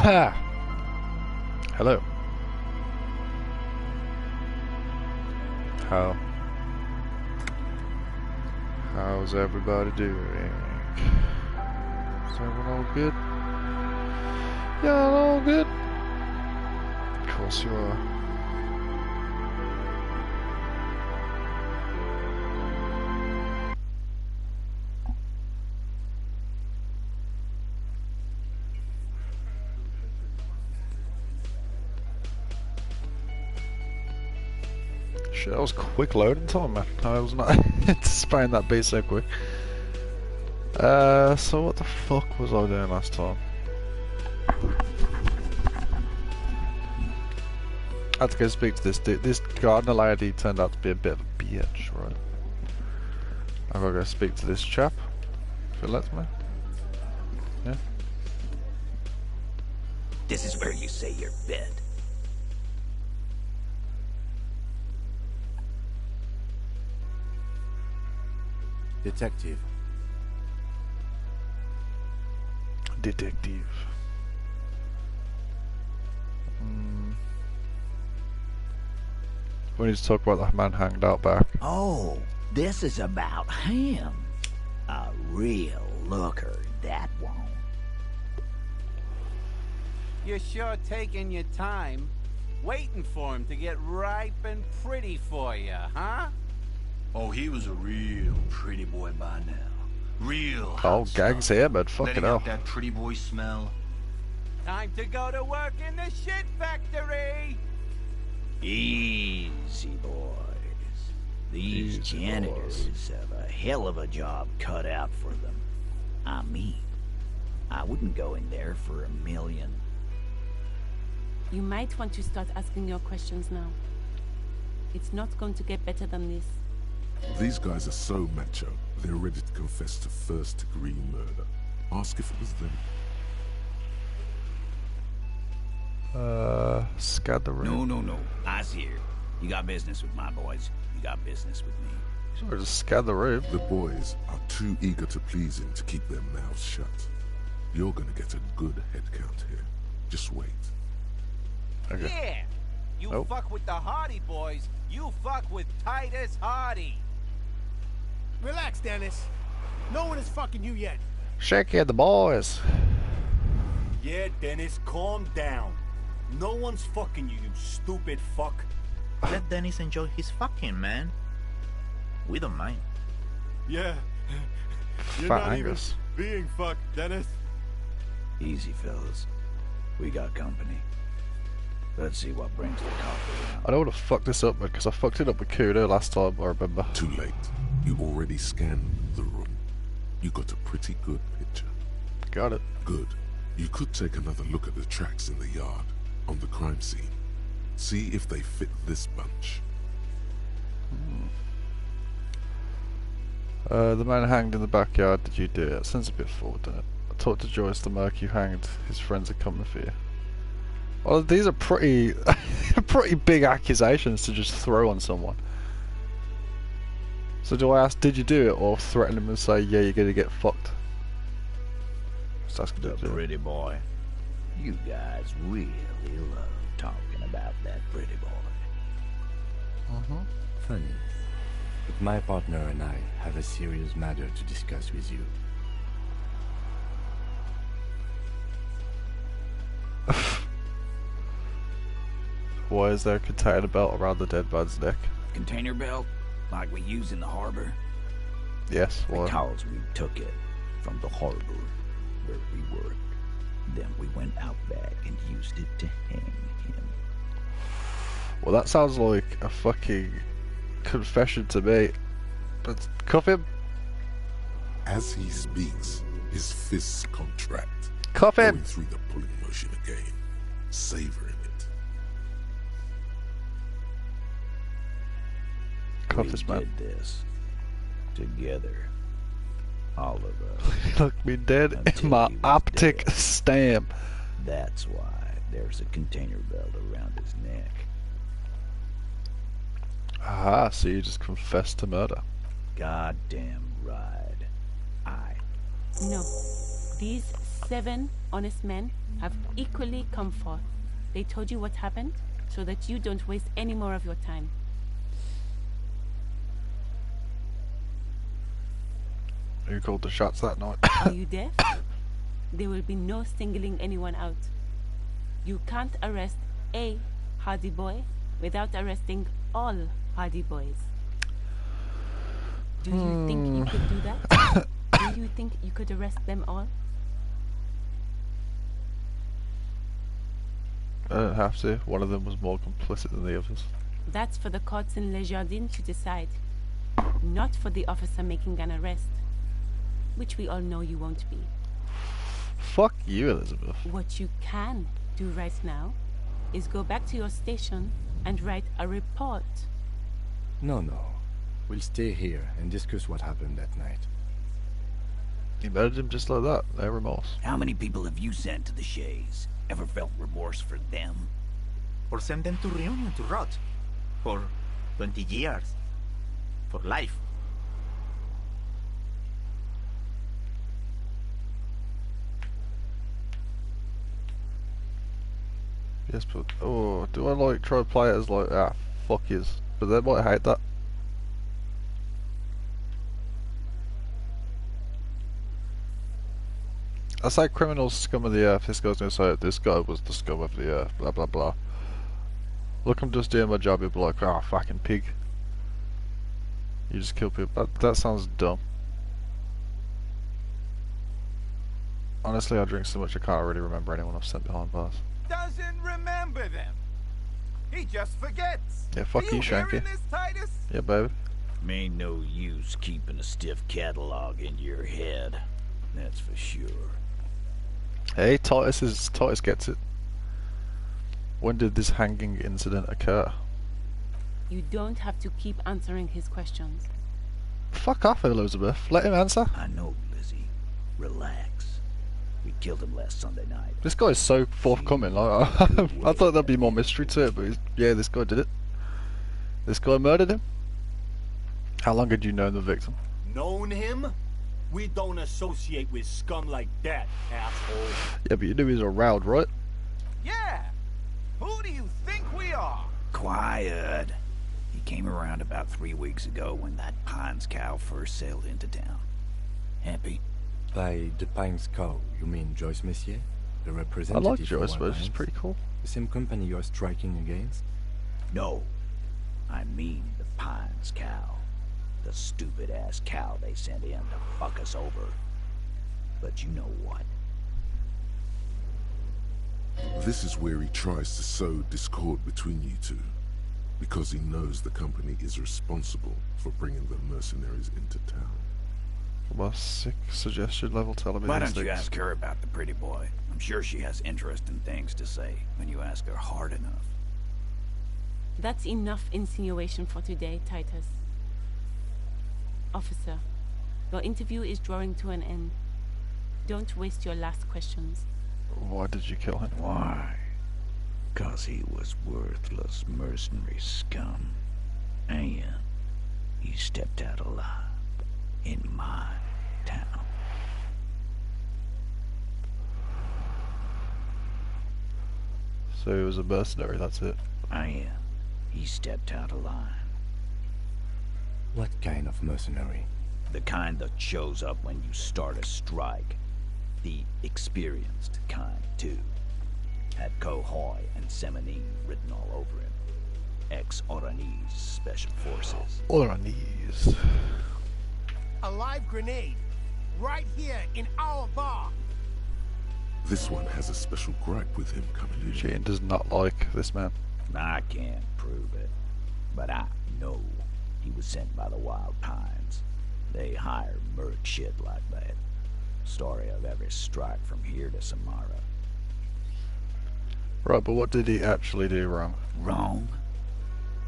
Hello. How's everybody doing? Is everyone all good? Yeah, all good. Of course you are. Shit, that was quick loading time, man. I was not anticipating that beat so quick. So what the fuck was I doing last time? I had to go speak to this dude. This gardener lady turned out to be a bit of a bitch, right? I've got to go speak to this chap, if it lets me. Yeah. This is where you say your bed. Detective. We need to talk about that man hanged out back. Oh, this is about him. A real looker, that one. You're sure taking your time, waiting for him to get ripe and pretty for you, huh? Oh, he was a real pretty boy by now. Real hot Oh, gags stuff. here, but fucking hell. Letting out that pretty boy smell. Time to go to work in the shit factory! Easy, boys. These janitors have a hell of a job cut out for them. I mean, I wouldn't go in there for $1 million. You might want to start asking your questions now. It's not going to get better than this. These guys are so macho, they're ready to confess to first-degree murder. Ask if it was them. Scan the room. No. I's here. You got business with my boys. You got business with me. Or just scan the room. The boys are too eager to please him to keep their mouths shut. You're gonna get a good head count here. Just wait. Okay. Yeah! You fuck with the Hardy boys, you fuck with Titus Hardy! Relax, Dennis. No one is fucking you yet. Shake it, the boys. Yeah, Dennis, calm down. No one's fucking you, you stupid fuck. Let Dennis enjoy his fucking, man. We don't mind. Yeah. You're Fat not Angus. even being fucked, Dennis. Easy, fellas. We got company. Let's see what brings the coffee around. I don't want to fuck this up, because I fucked it up with Kudo last time, I remember. Too late. You already scanned the room. You got a pretty good picture. Got it. Good. You could take another look at the tracks in the yard, on the crime scene. See if they fit this bunch. The man hanged in the backyard. Did you do it? Sounds a bit forward, doesn't it? I talked to Joyce, the merc you hanged. His friends are coming for you. Well, these are pretty, pretty big accusations to just throw on someone. So do I ask, did you do it, or threaten him and say, yeah, you're gonna get fucked? Just ask him to do it. Pretty boy. You guys really love talking about that pretty boy. Funny, but my partner and I have a serious matter to discuss with you. Why is there a container belt around the dead man's neck? Container belt, like we use in the harbor? Yes, why? Because we took it from the harbor where we worked. Then we went out back and used it to hang him. Well, that sounds like a fucking confession to me. But cuff him. As he speaks, his fists contract. Cuff him. Going through the pulling motion again, savoring it. Cuff We this man. did this together. All of us. Look me dead in Until my he was optic dead. stamp. That's why there's a container belt around his neck. Aha, so you just confessed to murder. Goddamn right. No. These 7 honest men have equally come forth. They told you what happened so that you don't waste any more of your time. Who called the shots that night? Are you deaf? There will be no singling anyone out. You can't arrest a Hardy Boy without arresting all Hardy Boys. Do you think you could do that? Do you think you could arrest them all? I don't have to. One of them was more complicit than the others. That's for the courts in Les Jardins to decide. Not for the officer making an arrest. Which we all know you won't be. Fuck you, Elizabeth. What you can do right now is go back to your station and write a report. No. We'll stay here and discuss what happened that night. You murdered him just like that. No remorse. How many people have you sent to the Shays? Ever felt remorse for them? Or send them to Reunion to rot. For 20 years. For life. Yes, but do I like try to play it as like fuck yous? But they might hate that. I say criminals scum of the earth. This guy's gonna say this guy was the scum of the earth. Blah blah blah. Look, I'm just doing my job. You'll be like, fucking pig. You just kill people. That sounds dumb. Honestly, I drink so much I can't really remember anyone I've sent behind bars. Doesn't remember them. He just forgets. Yeah, fuck you, Shanky. Hearing this, Titus? Yeah, baby. Ain't no use keeping a stiff catalog in your head. That's for sure. Hey, Titus gets it. When did this hanging incident occur? You don't have to keep answering his questions. Fuck off, Elizabeth. Let him answer. I know, Lizzie. Relax. We killed him last Sunday night. This guy's so forthcoming. Like, I thought there'd be more mystery to it, but yeah, this guy did it. This guy murdered him. How long had you known the victim? Known him? We don't associate with scum like that, asshole. Yeah, but you knew he was around, right? Yeah. Who do you think we are? Quiet. He came around about 3 weeks ago when that Pines cow first sailed into town. Happy? By the Pines cow, you mean Joyce Messier? The I representative like Joyce, for but White she's Pines? pretty cool. The same company you're striking against? No. I mean the Pines cow. The stupid-ass cow they sent in to fuck us over. But you know what? This is where he tries to sow discord between you two, because he knows the company is responsible for bringing the mercenaries into town. My sick suggestion level telling me Why these don't you things. ask her about the pretty boy? I'm sure she has interesting things to say when you ask her hard enough. That's enough insinuation for today, Titus. Officer, your interview is drawing to an end. Don't waste your last questions. Why did you kill him? Why? 'Cause he was worthless mercenary scum. And he stepped out alive in my town. So he was a mercenary, that's it. And he stepped out alive. What kind of mercenary? The kind that shows up when you start a strike. The experienced kind, too. Had Cohoy and Seminine written all over him. Ex-Oranese Special Forces. Oranese. A live grenade. Right here in our bar. This one has a special gripe with him coming in. Eugene does not like this man. I can't prove it, but I know he was sent by the Wild Pines. They hire merc shit like that. Story of every strike from here to Samara. Right, but what did he actually do wrong? Wrong?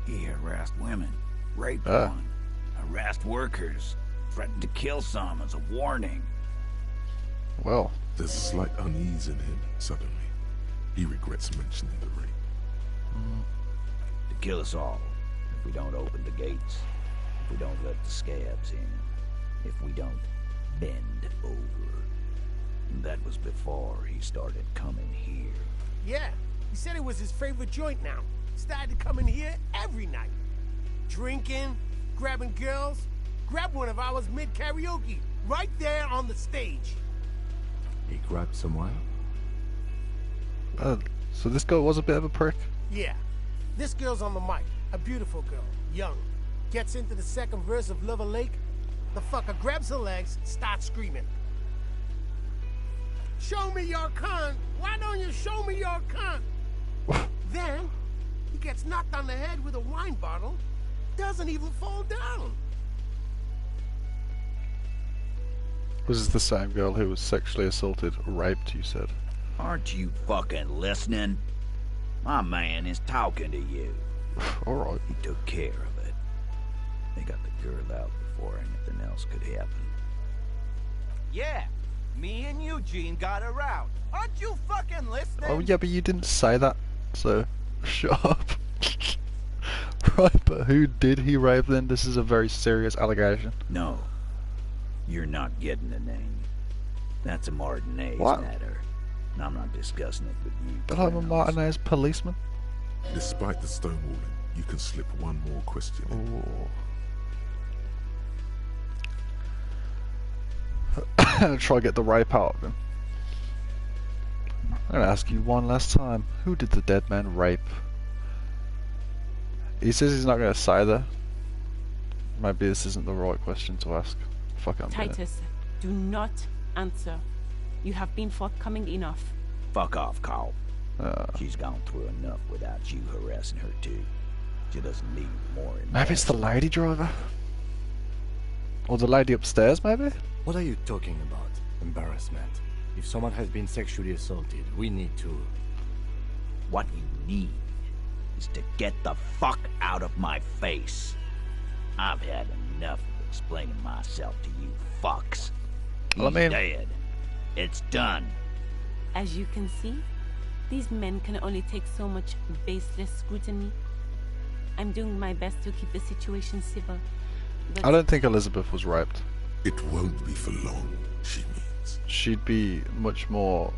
He harassed women, raped one, harassed workers, threatened to kill some as a warning. Well, There's a slight unease in him, suddenly. He regrets mentioning the rape. To kill us all, if we don't open the gates, if we don't let the scabs in, if we don't bend over. That was before he started coming here. Yeah, he said it was his favorite joint now. Started coming here every night. Drinking, grabbing girls. Grabbed one of ours mid-karaoke, right there on the stage. He grabbed someone? So this guy was a bit of a prick? Yeah. This girl's on the mic. A beautiful girl. Young. Gets into the second verse of Lover Lake. The fucker grabs her legs, starts screaming. Show me your cunt! Why don't you show me your cunt? Then, he gets knocked on the head with a wine bottle. Doesn't even fall down. Was this the same girl who was sexually assaulted, raped, you said? Aren't you fucking listening? My man is talking to you. Alright. He took care of it. They got the girl out before anything else could happen. Yeah, me and Eugene got her out. Aren't you fucking listening? Oh yeah, but you didn't say that, so shut up. Right, but who did he rape then? This is a very serious allegation. No. You're not getting a name. That's a Martinez matter. And I'm not discussing it with you. But I'm a Martinez policeman. Despite the stonewalling, you can slip one more question in. Try to get the rape out of him. I'm gonna ask you one last time. Who did the dead man rape? He says he's not gonna say that. Maybe this isn't the right question to ask. Fuck it, I'm doing it. Titus, do not answer. You have been forthcoming enough. Fuck off, Carl. She's gone through enough without you harassing her too. She doesn't need more. Maybe it's the lady driver? Or the lady upstairs, maybe? What are you talking about? Embarrassment. If someone has been sexually assaulted, we need to... What you need is to get the fuck out of my face. I've had enough of explaining myself to you fucks. He's dead. It's done. As you can see, these men can only take so much baseless scrutiny. I'm doing my best to keep the situation civil. But I don't think Elizabeth was raped. It won't be for long, she means. She'd be much more...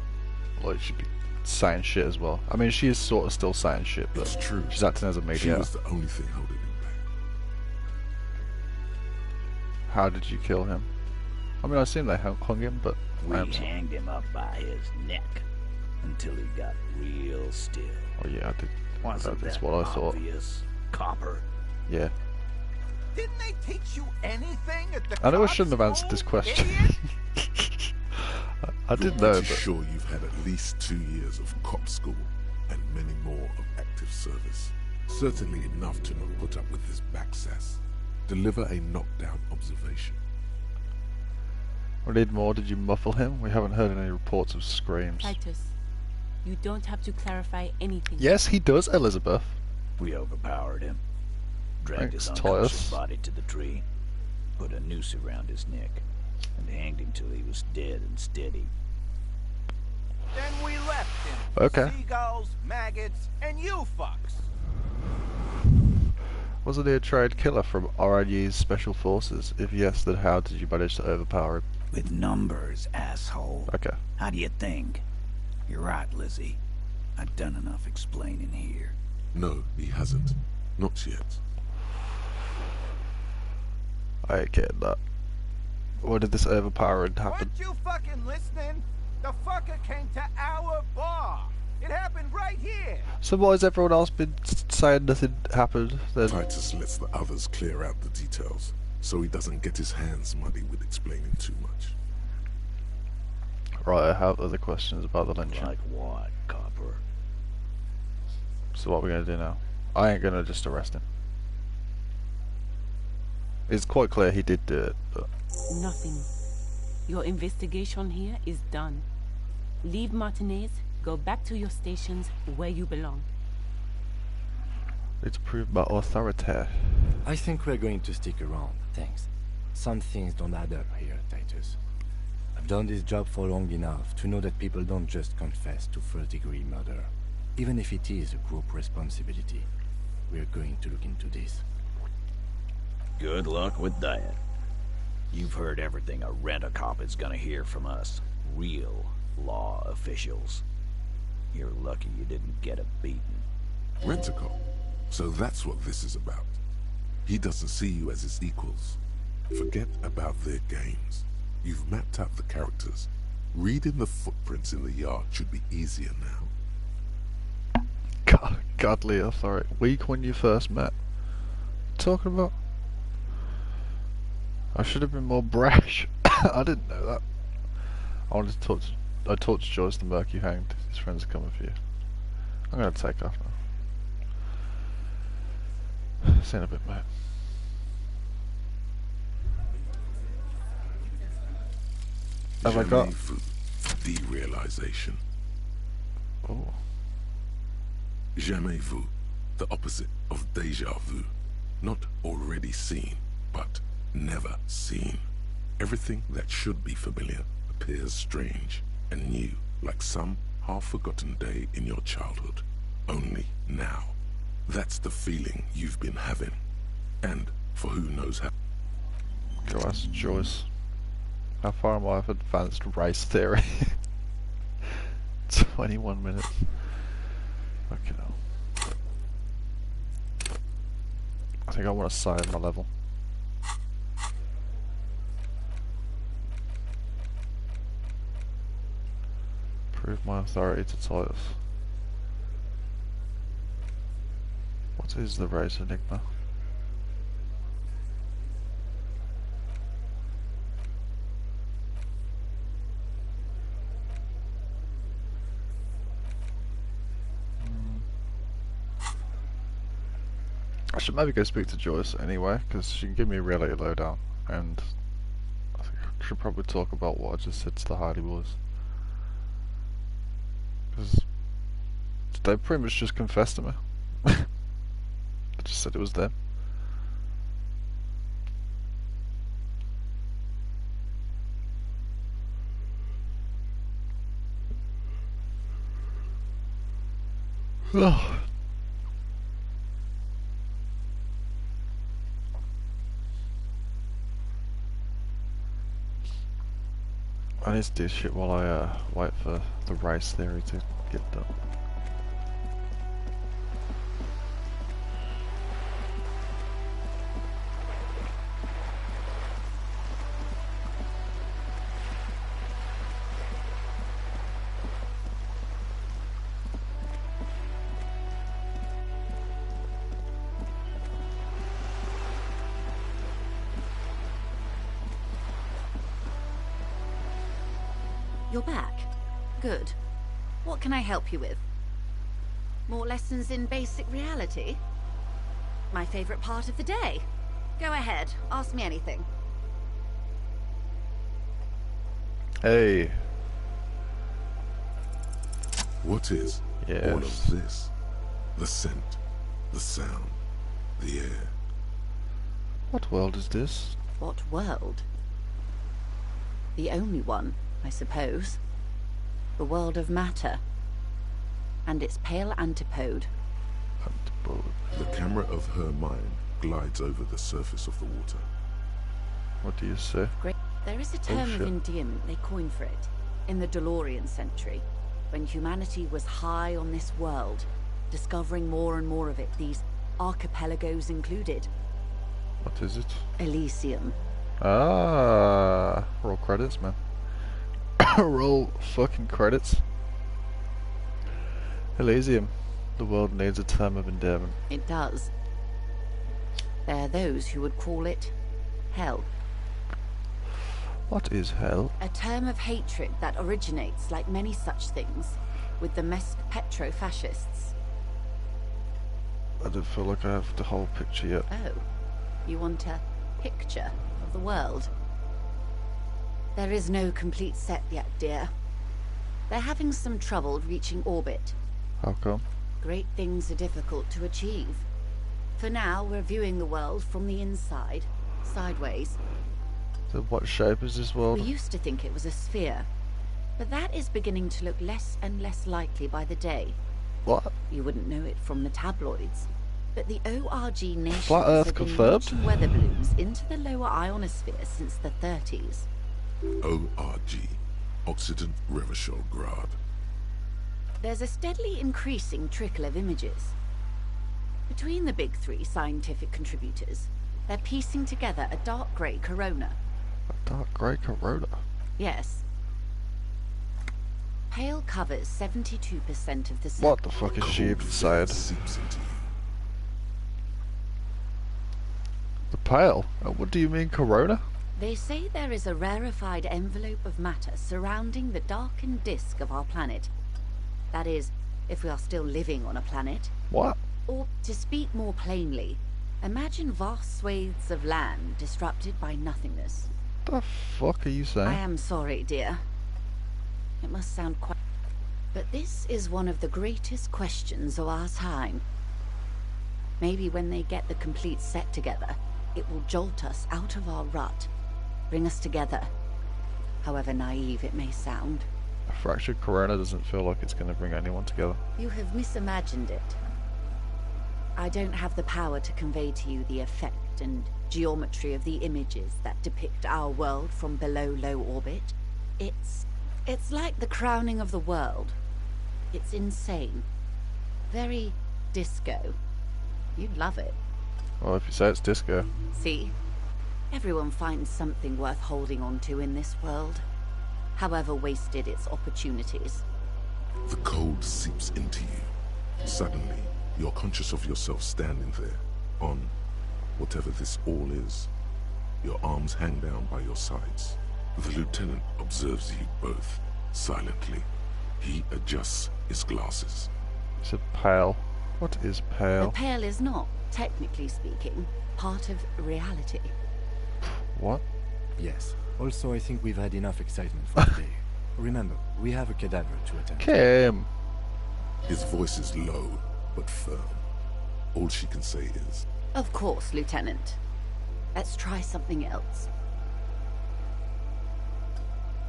like, she'd be saying shit as well. I mean, she is sort of still saying shit, but it's true. She's acting as a mediator. She was the only thing holding him back. How did you kill him? I mean, I assume they hung him, but... We hanged him up by his neck until he got real still. Oh yeah, I did. Wasn't That's that what I thought. obvious, copper? Yeah. Didn't they teach you anything at the I know I cop shouldn't have answered this school, question. I did You're know, pretty but... sure you've had at least 2 years of cop school and many more of active service. Certainly enough to not put up with this backsass. Deliver a knockdown observation. We need more. Did you muffle him? We haven't heard any reports of screams. Titus, you don't have to clarify anything. Yes, he does, Elizabeth. We overpowered him. Dragged Thanks, his unconscious Titus. body to the tree, put a noose around his neck, and hanged him till he was dead and steady. Then we left him. Okay. Seagulls, maggots, and you fucks. Wasn't he a trained killer from RIU's Special Forces? If yes, then how did you manage to overpower him? With numbers, asshole. Okay. How do you think? You're right, Lizzie. I've done enough explaining here. No, he hasn't. Not yet. I ain't getting that. When did this overpowering happen? Weren't you fucking listening? The fucker came to our bar. It happened right here. So why has everyone else been saying nothing happened then? Titus lets the others clear out the details, so he doesn't get his hands muddy with explaining too much. Right, I have other questions about the lynching. Like what, copper? So what are we gonna do now? I ain't gonna just arrest him. It's quite clear he did do it, but... Nothing. Your investigation here is done. Leave Martinez, go back to your stations where you belong. It's proved by authority. I think we're going to stick around, thanks. Some things don't add up here, Titus. I've done this job for long enough to know that people don't just confess to first-degree murder. Even if it is a group responsibility, we're going to look into this. Good luck with that. You've heard everything a rent-a-cop is gonna hear from us. real law officials. You're lucky you didn't get a beating. Rent-a-cop. So that's what this is about. He doesn't see you as his equals. Forget about their games. You've mapped out the characters. Reading the footprints in the yard should be easier now. Godly authority. Weak when you first met. Talking about? I should have been more brash. I didn't know that. I talked to Joyce the Merc you hanged. His friends are coming for you. I'm gonna take off now. See you in a bit, mate. Have I got derealization? Oh. Jamais vu, the opposite of déjà vu. Not already seen, but never seen. Everything that should be familiar appears strange and new, like some half-forgotten day in your childhood. Only now. That's the feeling you've been having. And for who knows how. Go ask Joyce. How far am I of advanced race theory? 21 minutes. Okay, now. I think I want to save my level. Prove my authority to Titus. What is the race enigma? I should maybe go speak to Joyce anyway, because she can give me a reality lowdown, and I think I should probably talk about what I just said to the Hardy Boys. Because they pretty much just confessed to me. I just said it was them. I need to do shit while I wait for the race theory to get done. You're back. Good. What can I help you with? More lessons in basic reality? My favorite part of the day. Go ahead, ask me anything. Hey. What is all of this? The scent, the sound, the air. What world is this? What world? The only one, I suppose. The world of matter. And its pale antipode. The camera of her mind glides over the surface of the water. What do you say? Great. There is a term of endearment they coined for it in the DeLorean century, when humanity was high on this world, discovering more and more of it, these archipelagos included. What is it? Elysium. Ah, roll credits, man. Roll fucking credits. Elysium. The world needs a term of endearment. It does. There are those who would call it hell. What is hell? A term of hatred that originates, like many such things, with the petro-fascists. I don't feel like I have the whole picture yet. Oh, you want a picture of the world? There is no complete set yet, dear. They're having some trouble reaching orbit. How come? Great things are difficult to achieve. For now, we're viewing the world from the inside, sideways. So what shape is this world? We used to think it was a sphere, but that is beginning to look less and less likely by the day. What? You wouldn't know it from the tabloids, but the ORG nations Flat Earth have been confirmed? launching weather balloons into the lower ionosphere since the 30s. ORG. Occident Revachol Grad. There's a steadily increasing trickle of images. Between the big three scientific contributors, they're piecing together a dark grey corona. A dark grey corona? Yes. Pale covers 72% of the... What the fuck is she even saying? The pale? What do you mean, corona? They say there is a rarefied envelope of matter surrounding the darkened disk of our planet. That is, if we are still living on a planet. What? Or, to speak more plainly, imagine vast swathes of land disrupted by nothingness. The fuck are you saying? I am sorry, dear. It must sound quite... But this is one of the greatest questions of our time. Maybe when they get the complete set together, it will jolt us out of our rut, bring us together, however naive it may sound. A fractured corona doesn't feel like it's going to bring anyone together. You have misimagined it. I don't have the power to convey to you the effect and geometry of the images that depict our world from below low orbit. It's like the crowning of the world. It's insane. Very disco. You'd love it. Well, if you say it's disco. See? Everyone finds something worth holding on to in this world, however wasted its opportunities. The cold seeps into you. Suddenly, you're conscious of yourself standing there, on whatever this all is. Your arms hang down by your sides. The lieutenant observes you both, silently. He adjusts his glasses. He said pale. What is pale? The pale is not, technically speaking, part of reality. What? Yes. Also, I think we've had enough excitement for today. Remember, we have a cadaver to attend to. Kim! His voice is low, but firm. All she can say is... Of course, Lieutenant. Let's try something else.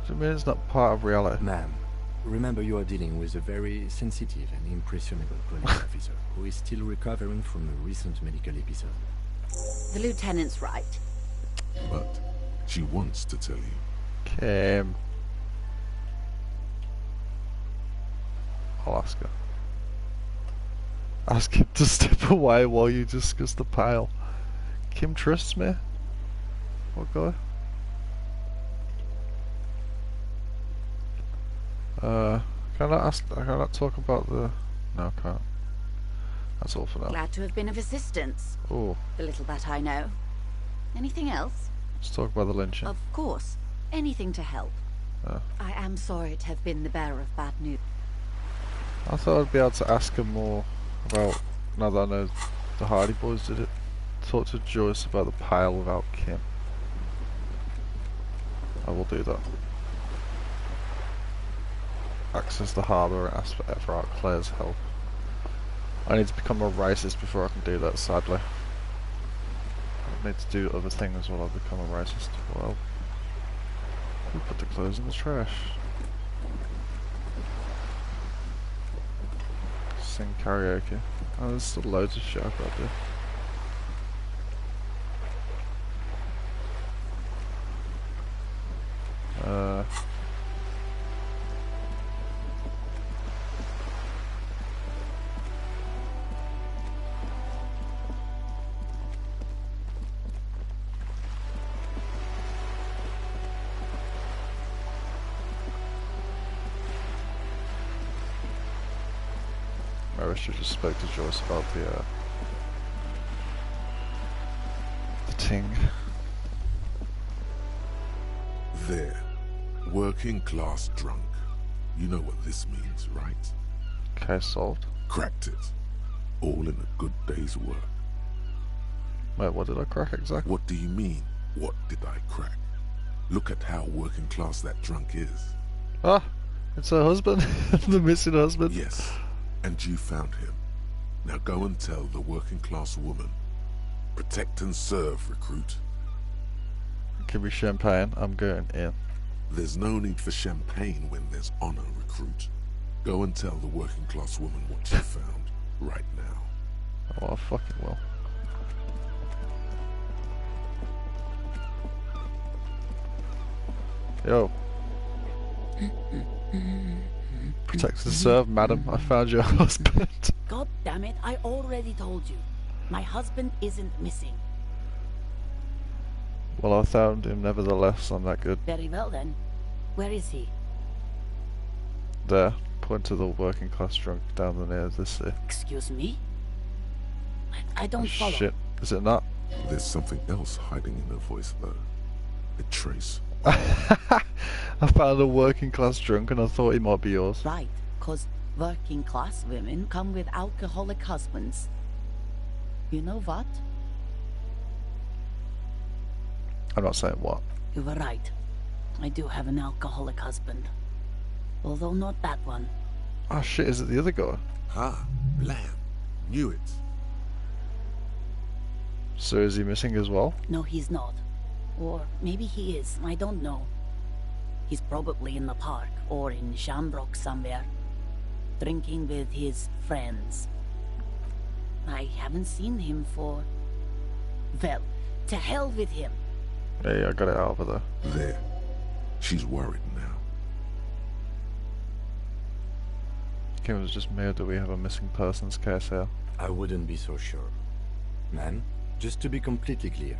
Do you mean it's not part of reality? Ma'am, remember you are dealing with a very sensitive and impressionable police officer who is still recovering from a recent medical episode. The Lieutenant's right. But she wants to tell you. Kim. I'll ask her. Ask him to step away while you discuss the pale. Kim trusts me. What guy? Can I not talk about the... No, I can't. That's all for now. Glad to have been of assistance. Oh. The little that I know. Anything else? Let's talk about the lynching. Of course. Anything to help. I am sorry to have been the bearer of bad news. I thought I'd be able to ask her more about, now that I know the Hardy Boys did it, talk to Joyce about the pile without Kim. I will do that. Access the harbour and ask for Everard Claire's help. I need to become a racist before I can do that, sadly. I need to do other things while I become a racist. Well, who put the clothes in the trash? Sing karaoke. Oh, there's still loads of shit I've got to do. I should just spoke to Joyce about the ting. There. Working class drunk. You know what this means, right? Case solved. Cracked it. All in a good day's work. Wait, what did I crack exactly? What do you mean, what did I crack? Look at how working class that drunk is. Ah, it's her husband. The missing husband. Yes. And you found him. Now go and tell the working class woman. Protect and serve, recruit. Give me champagne, I'm going in. There's no need for champagne when there's honor, recruit. Go and tell the working class woman what you found, right now. Oh, I fucking will. Yo. Protect and serve, madam. I found your husband. God damn it, I already told you. My husband isn't missing. Well, I found him nevertheless. I'm that good. Very well then. Where is he? There. Point to the working class drunk down the near this here. Excuse me? I don't follow. Shit. Is it not? There's something else hiding in her voice, though. A trace. I found a working class drunk and I thought he might be yours. Right, because working class women come with alcoholic husbands. You know what? I'm not saying what. You were right. I do have an alcoholic husband. Although not that one. Oh shit, is it the other guy? Ah, blam. Knew it. So is he missing as well? No, he's not. Or maybe he is, I don't know. He's probably in the park or in Shamrock somewhere, drinking with his friends. I haven't seen him for... Well, to hell with him. Hey, I got it out over there. There. She's worried now. Kim, it was just me, or do we have a missing persons case here? I wouldn't be so sure. Ma'am, just to be completely clear,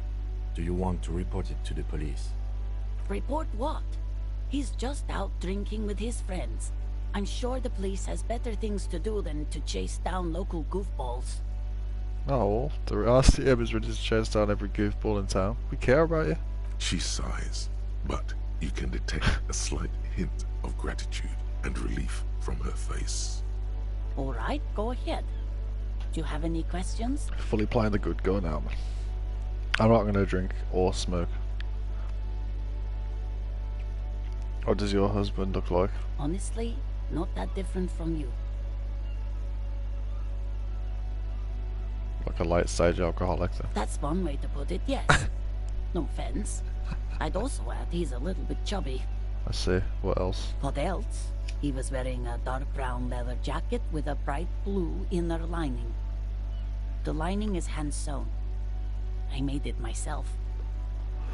do you want to report it to the police? Report what? He's just out drinking with his friends. I'm sure the police has better things to do than to chase down local goofballs. Oh, well, the RCM is ready to chase down every goofball in town. We care about you. She sighs, but you can detect a slight hint of gratitude and relief from her face. All right, go ahead. Do you have any questions? Fully playing the good guy now, man. I'm not going to drink or smoke. What does your husband look like? Honestly, not that different from you. Like a late-stage alcoholic, then? That's one way to put it, yes. No offense. I'd also add he's a little bit chubby. I see. What else? What else? He was wearing a dark brown leather jacket with a bright blue inner lining. The lining is hand-sewn. I made it myself.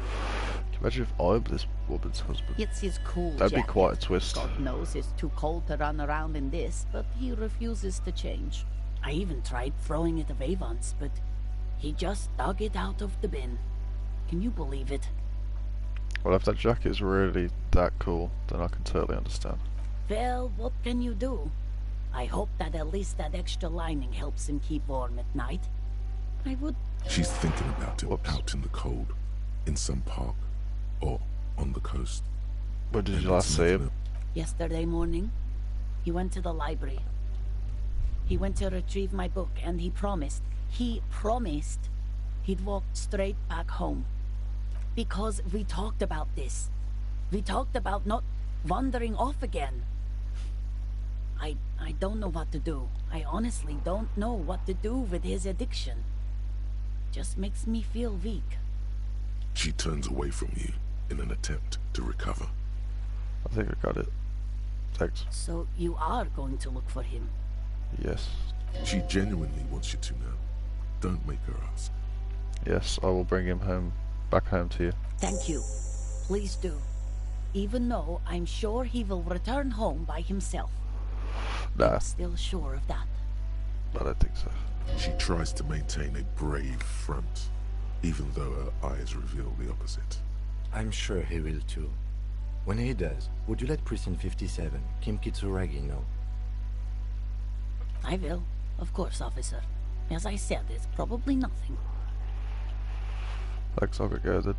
Can you imagine if I were this woman's husband? It's his cool That'd jacket. be quite a twist. God knows it's too cold to run around in this, but he refuses to change. I even tried throwing it away once, but he just dug it out of the bin. Can you believe it? Well, if that jacket is really that cool, then I can totally understand. Well, what can you do? I hope that at least that extra lining helps him keep warm at night. I would... She's thinking about it out in the cold, in some park, or on the coast. Where did you last see him? Yesterday morning, he went to the library. He went to retrieve my book, and he promised he'd walk straight back home. Because we talked about this. We talked about not wandering off again. I don't know what to do. I honestly don't know what to do with his addiction. Just makes me feel weak. She turns away from you in an attempt to recover. I think I got it. Thanks. So you are going to look for him? Yes. She genuinely wants you to now. Don't make her ask. Yes, I will bring him home, back home to you. Thank you. Please do. Even though I'm sure he will return home by himself. Nah. I'm still sure of that. I don't think so. She tries to maintain a brave front, even though her eyes reveal the opposite. I'm sure he will too. When he does, would you let Precinct 57, Kim Kitsuragi, know? I will. Of course, officer. As I said, it's probably nothing. Thanks, I'll go then.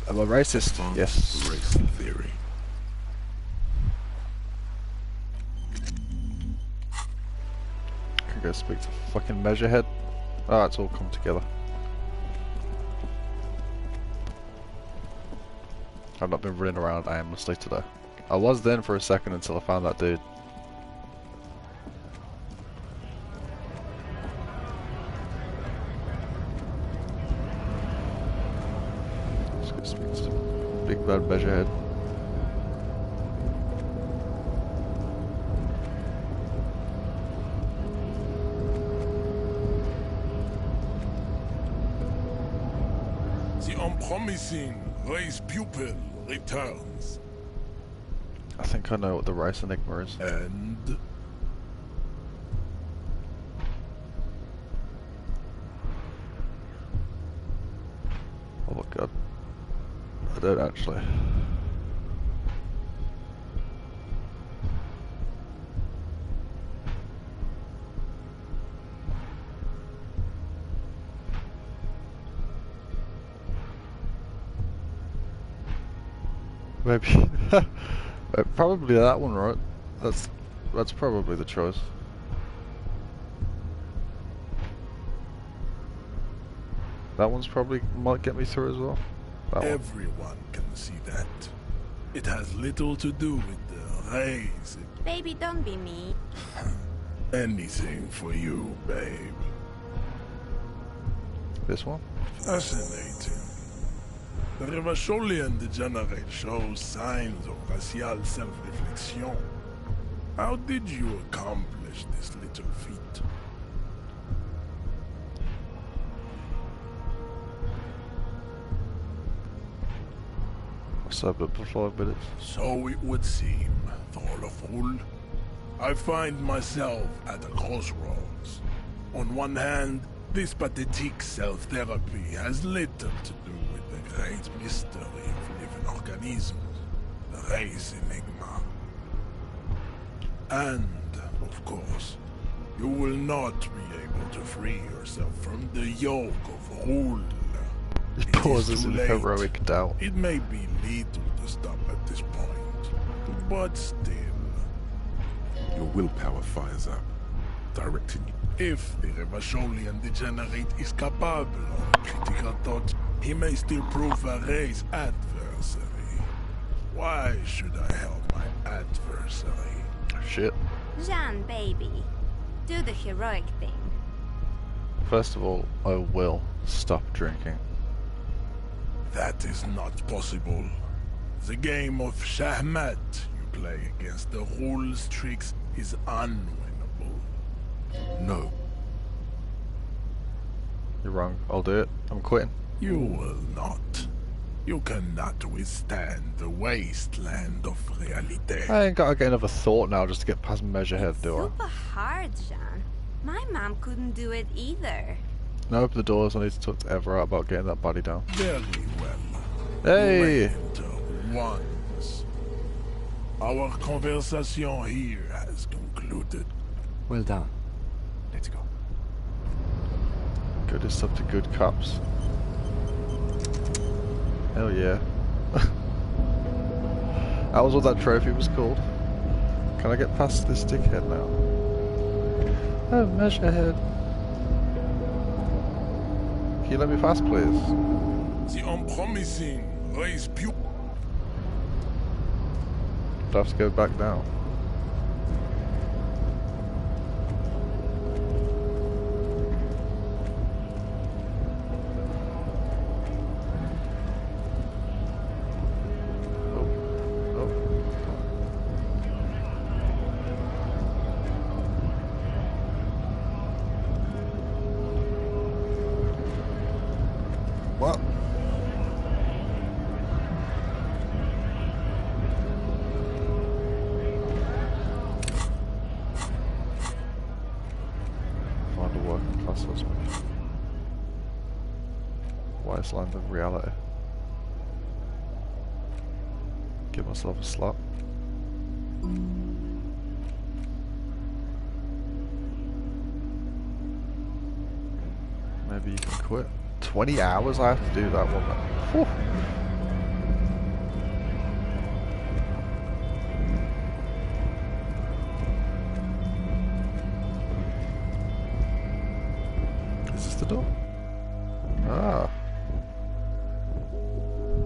Am I racist? Yes. Race theory. Can go speak to fucking Measurehead. Ah, it's all come together. I've not been running around aimlessly today. I was then for a second until I found that dude. Let's go speak to Big Bad Measurehead. The unpromising race pupil returns. I think I know what the race enigma is. And oh my god. I don't actually. Maybe. Probably that one, right? That's probably the choice. That one's probably might get me through as well. That everyone can see that. It has little to do with the race. Baby, don't be mean. Anything for you, babe. This one? Fascinating. The Revacholian degenerate shows signs of racial self-reflection. How did you accomplish this little feat? What's up, but for 5 minutes? So it would seem, fool. I find myself at a crossroads. On one hand, this pathetic self-therapy has little to do with the great mystery of living organisms, the race enigma. And, of course, you will not be able to free yourself from the yoke of rule. It pauses in heroic doubt. It may be lethal to stop at this point, but still. Your willpower fires up, directing you. If the Revacholian degenerate is capable of critical thought, he may still prove a race adversary. Why should I help my adversary? Shit. Jean, baby. Do the heroic thing. First of all, I will stop drinking. That is not possible. The game of Shahmat you play against the rules tricks is unwinnable. No. You're wrong. I'll do it. I'm quitting. You will not. You cannot withstand the wasteland of reality. I ain't gotta get another thought now just to get past Measurehead, do I? Super hard, Jean. My mom couldn't do it either. Now open the doors. I need to talk to Everett about getting that body down. Very well. Hey! Once. Our conversation here has concluded. Well done. Let's go. Good is up to good cops. Hell yeah. That was what that trophy was called. Can I get past this dickhead now? Oh, Measurehead. Can you let me pass, please? The unpromising race pure. Do I have to go back down? What? Find a working class husband. Wasteland of reality. Give myself a slap. Maybe you can quit. 20 hours I have to do that one. Whew. Is this the door? Ah.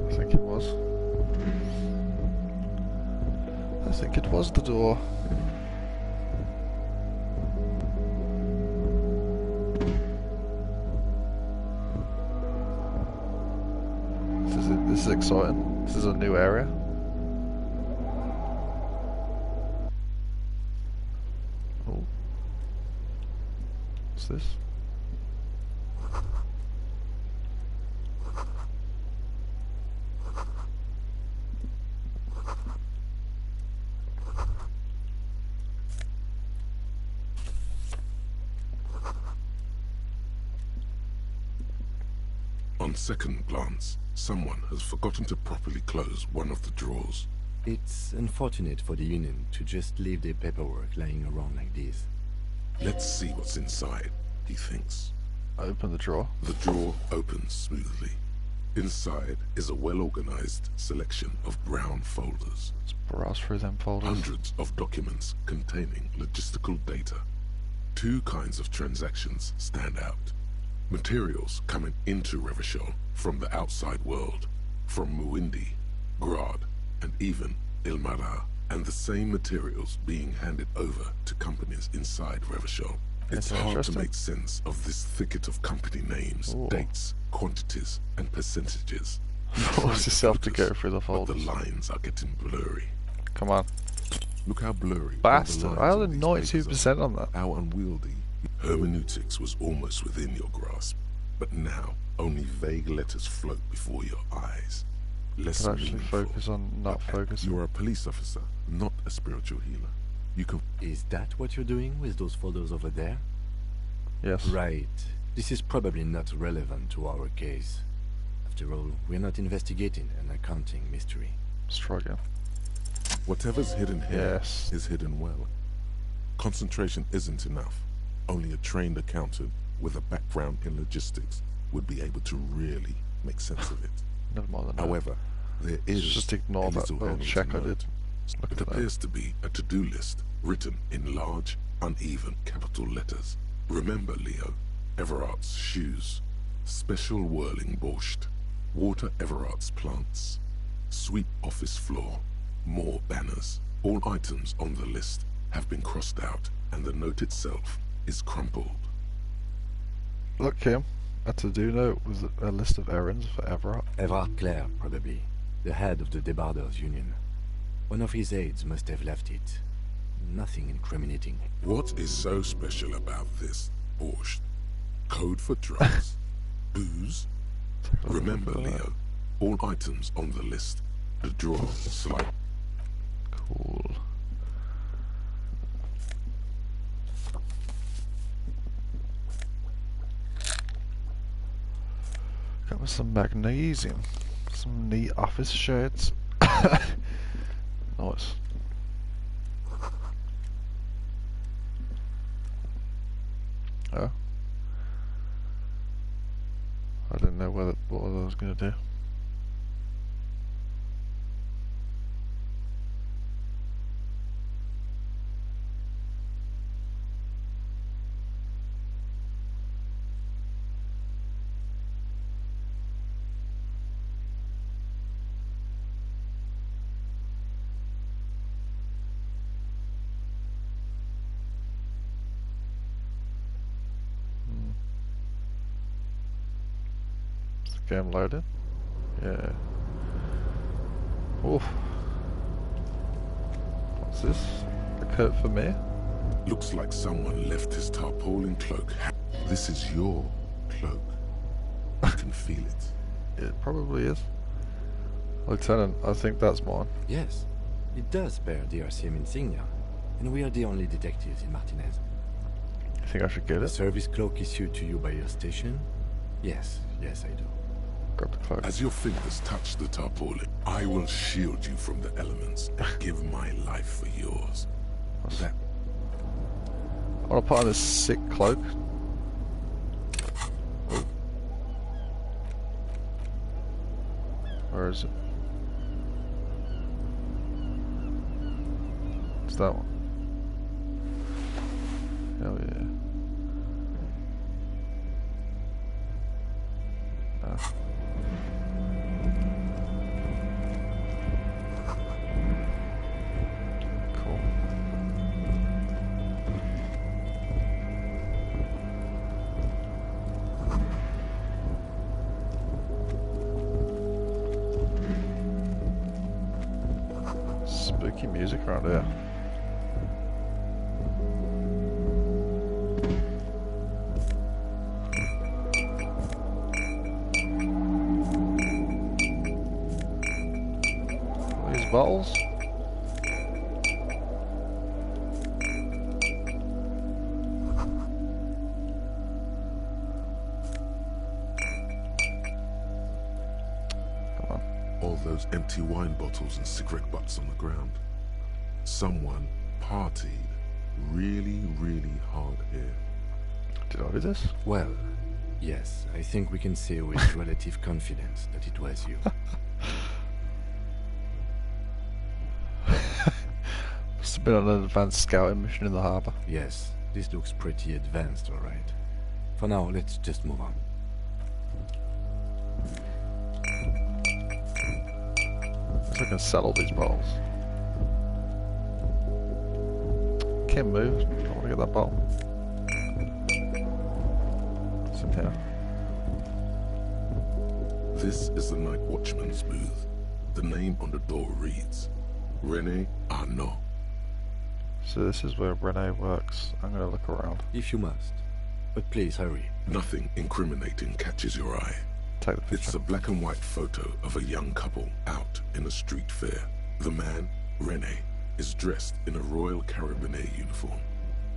I think it was. I think it was the door. This is exciting. This is a new area. Oh. What's this? On second glance, someone has forgotten to properly close one of the drawers. It's unfortunate for the Union to just leave their paperwork lying around like this. Let's see what's inside, he thinks. Open the drawer. The drawer opens smoothly. Inside is a well-organized selection of brown folders. Let's browse through them folders. Hundreds of documents containing logistical data. Two kinds of transactions stand out. Materials coming into Revachol from the outside world, from Muindi, Grad, and even Ilmara, and the same materials being handed over to companies inside Revachol. It's hard to make sense of this thicket of company names, dates, quantities, and percentages. Force yourself to go through the folders. But the lines are getting blurry. Come on. Look how blurry. Bastard. I had a 92% on that. How unwieldy. Hermeneutics was almost within your grasp, but now only vague letters float before your eyes. Less actually meaningful. Focus on not focusing. You are a police officer, not a spiritual healer. You can... Is that what you're doing with those folders over there? Yes. Right. This is probably not relevant to our case. After all, we're not investigating an accounting mystery. Struggling. Whatever's hidden here is hidden well. Concentration isn't enough. Only a trained accountant with a background in logistics would be able to really make sense of it. No more than However, there is just ignore that little check I did. It appears to be a to-do list written in large, uneven capital letters. Remember, Leo, Everard's shoes, special whirling borscht, water Everard's plants, sweep office floor, more banners. All items on the list have been crossed out, and the note itself is crumpled. Look, Kim, a to-do note was a list of errands for Everard. Everard Clare, probably. The head of the Debarders Union. One of his aides must have left it. Nothing incriminating. What is so special about this borscht? Code for drugs? Booze? Remember, Leo, all items on the list. The drawer slide. Cool. Got me some magnesium. Some neat office shirts. Nice. Oh. I didn't know what I was going to do. Game loaded? Yeah. Oof. What's this? A coat for me? Looks like someone left his tarpaulin cloak. This is your cloak. I can feel it. It probably is. Lieutenant, I think that's mine. Yes, it does bear the RCM insignia, and we are the only detectives in Martinez. You think I should get The it? service cloak issued to you by your station? Yes, yes I do. Grab the cloak. As your fingers touch the tarpaulin, I will shield you from the elements and give my life for yours. What's that? I want to put on this sick cloak. Oh. Where is it? It's that one. Hell yeah. Ah. Cool. Spooky music around here. These bottles. those empty wine bottles and cigarette butts on the ground. Someone partied really, really hard here. Did I do this? Well, yes, I think we can say with relative confidence that it was you. Must have been on an advanced scouting mission in the harbour. Yes, this looks pretty advanced, alright. For now, let's just move on. So I can sell all these bottles. Can't move. I want to get that bottle. It's in here. This is the night watchman's booth. The name on the door reads, René Arnaud. So this is where René works. I'm going to look around. If you must. But please, hurry. Nothing incriminating catches your eye. Take the picture. It's a black and white photo of a young couple out in a street fair. The man, René, is dressed in a Royal Carabinier uniform.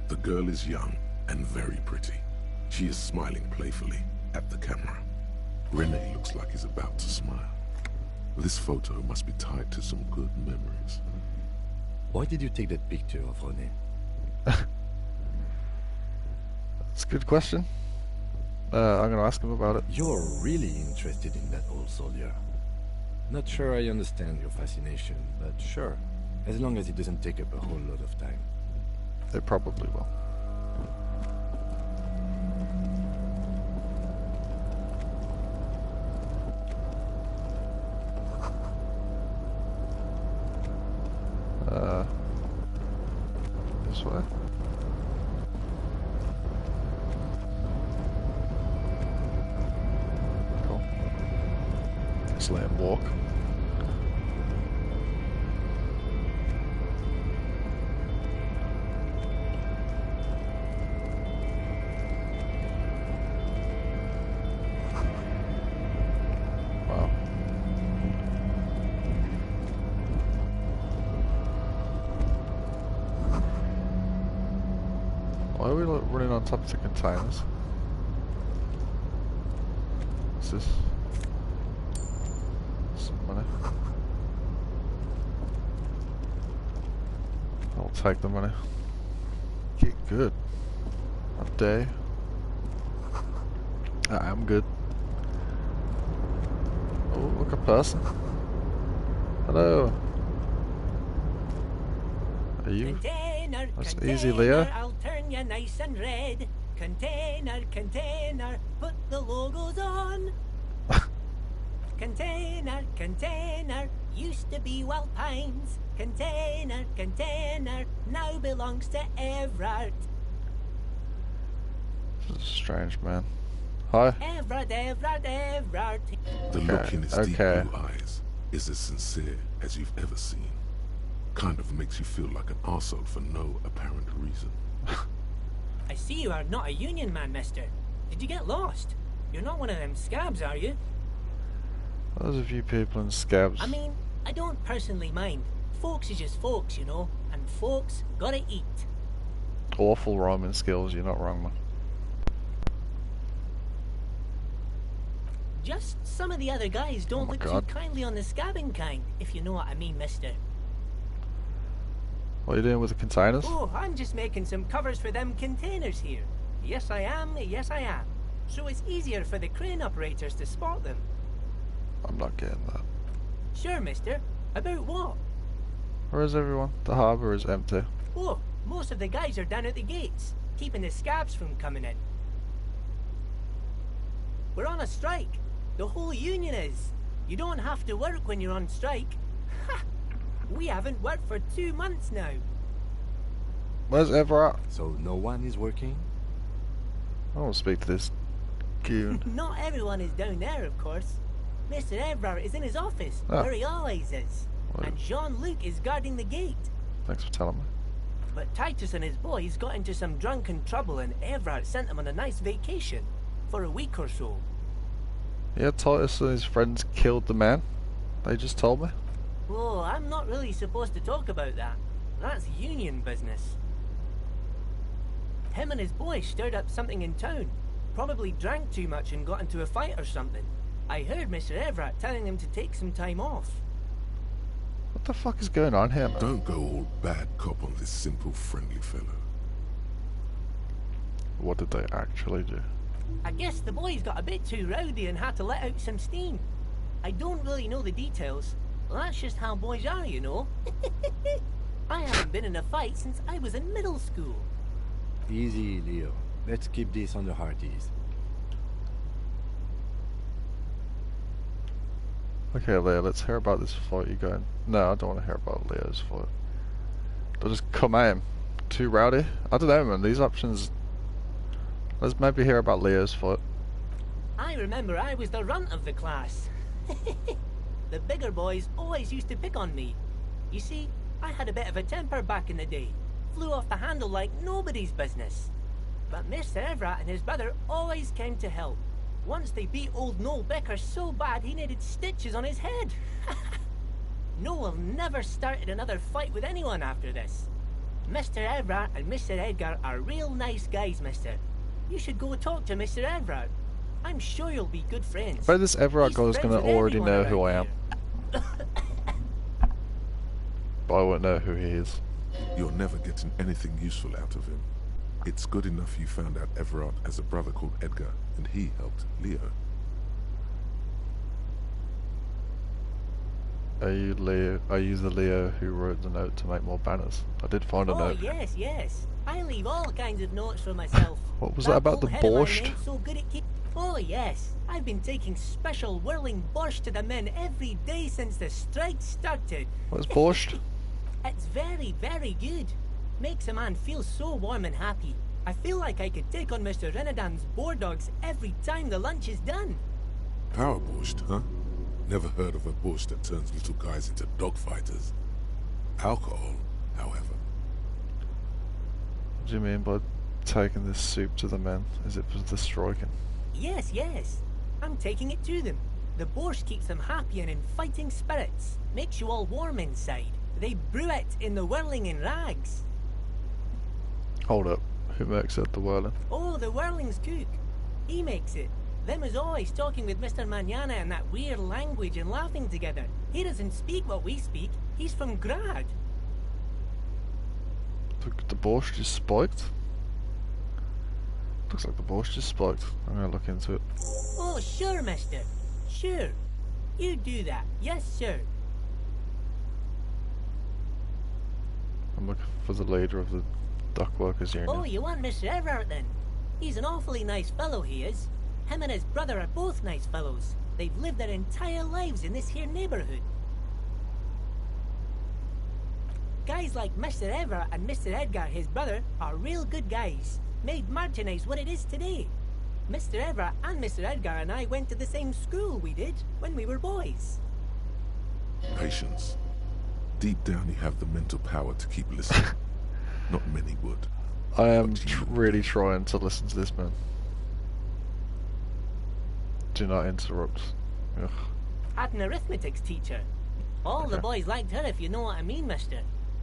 The girl is young and very pretty. She is smiling playfully at the camera. René looks like he's about to smile. This photo must be tied to some good memories. Why did you take that picture of René? That's a good question. I'm going to ask him about it. You're really interested in that old soldier. Not sure I understand your fascination, but sure. As long as it doesn't take up a whole lot of time. They probably will. This way? Cool. Just let him walk. Wow. Why are we running on top of the containers? What's this? Some money. I'll take the money. Get good. A day. I am good. Oh, look, a person. Hello. Are you? That's easy, Leo. I'll turn you nice and red. Container, container, put the logos on. Container, container, used to be Wild Pines. Container, container, now belongs to Everard. This is a strange man. Hi. Everard, Everard, Everard. The look in his deep blue eyes is as sincere as you've ever seen. Kind of makes you feel like an arsehole for no apparent reason. I see you are not a union man, mister. Did you get lost? You're not one of them scabs, are you? There's a few people in scabs. I mean, I don't personally mind. Folks is just folks, you know, and folks gotta eat. Awful rhyming skills, you're not wrong, man. Just some of the other guys don't look too kindly on the scabbing kind, if you know what I mean, mister. What are you doing with the containers? Oh, I'm just making some covers for them containers here. Yes, I am. Yes, I am. So it's easier for the crane operators to spot them. I'm not getting that. Sure, mister. About what? Where is everyone? The harbour is empty. Oh, most of the guys are down at the gates, keeping the scabs from coming in. We're on a strike. The whole union is. You don't have to work when you're on strike. Ha! We haven't worked for 2 months now. Where's Everett? So no one is working? I want to speak to this goon. Not everyone is down there, of course. Mr. Everard is in his office, where he always is. Well, and Jean-Luc is guarding the gate. Thanks for telling me. But Titus and his boys got into some drunken trouble and Everard sent them on a nice vacation. For a week or so. Yeah, Titus and his friends killed the man. They just told me. Oh, I'm not really supposed to talk about that. That's union business. Him and his boys stirred up something in town. Probably drank too much and got into a fight or something. I heard Mr. Everett telling them to take some time off. What the fuck is going on here, man? Don't go all bad cop on this simple, friendly fellow. What did they actually do? I guess the boys got a bit too rowdy and had to let out some steam. I don't really know the details. Well, that's just how boys are, you know. I haven't been in a fight since I was in middle school. Easy, Leo. Let's keep this on the hearties. Okay, Leo, let's hear about this fight you going. No, I don't want to hear about Leo's fight. They'll just come at him. Too rowdy? I don't know, man. These options. Let's maybe hear about Leo's fight. I remember I was the runt of the class. The bigger boys always used to pick on me. You see, I had a bit of a temper back in the day. Flew off the handle like nobody's business. But Mr. Everett and his brother always came to help. Once they beat old Noel Becker so bad he needed stitches on his head. Noel never started another fight with anyone after this. Mr. Everett and Mr. Edgar are real nice guys, mister. You should go talk to Mr. Everett. I'm sure you'll be good friends. I bet this Everett guy's gonna already know who I am. But I won't know who he is. You're never getting anything useful out of him. It's good enough you found out Everard has a brother called Edgar, and he helped Leo. Are you Leo? Are you the Leo who wrote the note to make more banners? I did find a note. Oh yes, yes. I leave all kinds of notes for myself. What was that about the borscht? So good at oh yes, I've been taking special whirling borscht to the men every day since the strike started. What's borscht? It's very, very good. Makes a man feel so warm and happy. I feel like I could take on Mr. Renadan's boar dogs every time the lunch is done. Power borscht, huh? Never heard of a borscht that turns little guys into dogfighters. Alcohol, however. What do you mean by taking this soup to the men? Is it for the striking? Yes, yes. I'm taking it to them. The borscht keeps them happy and in fighting spirits. Makes you all warm inside. They brew it in the whirling in rags. Hold up. Who makes it, the whirling? Oh, the whirling's cook. He makes it. Them is always talking with Mr. Manana in that weird language and laughing together. He doesn't speak what we speak. He's from Grad. The borscht is spiked? Looks like the borscht is spiked. I'm gonna look into it. Oh, sure, mister. Sure. You do that. Yes, sir. I'm looking for the leader of the Dock Workers Union. Oh, you want Mr. Everett then? He's an awfully nice fellow, he is. Him and his brother are both nice fellows. They've lived their entire lives in this here neighborhood. Guys like Mr. Everett and Mr. Edgar, his brother, are real good guys. Made Martinez what it is today. Mr. Everett and Mr. Edgar and I went to the same school we did when we were boys. Patience. Deep down you have the mental power to keep listening. Not many would. I am really trying to listen to this man. Do not interrupt. Ugh. Had an arithmetics teacher. All the boys liked her, if you know what I mean, mister.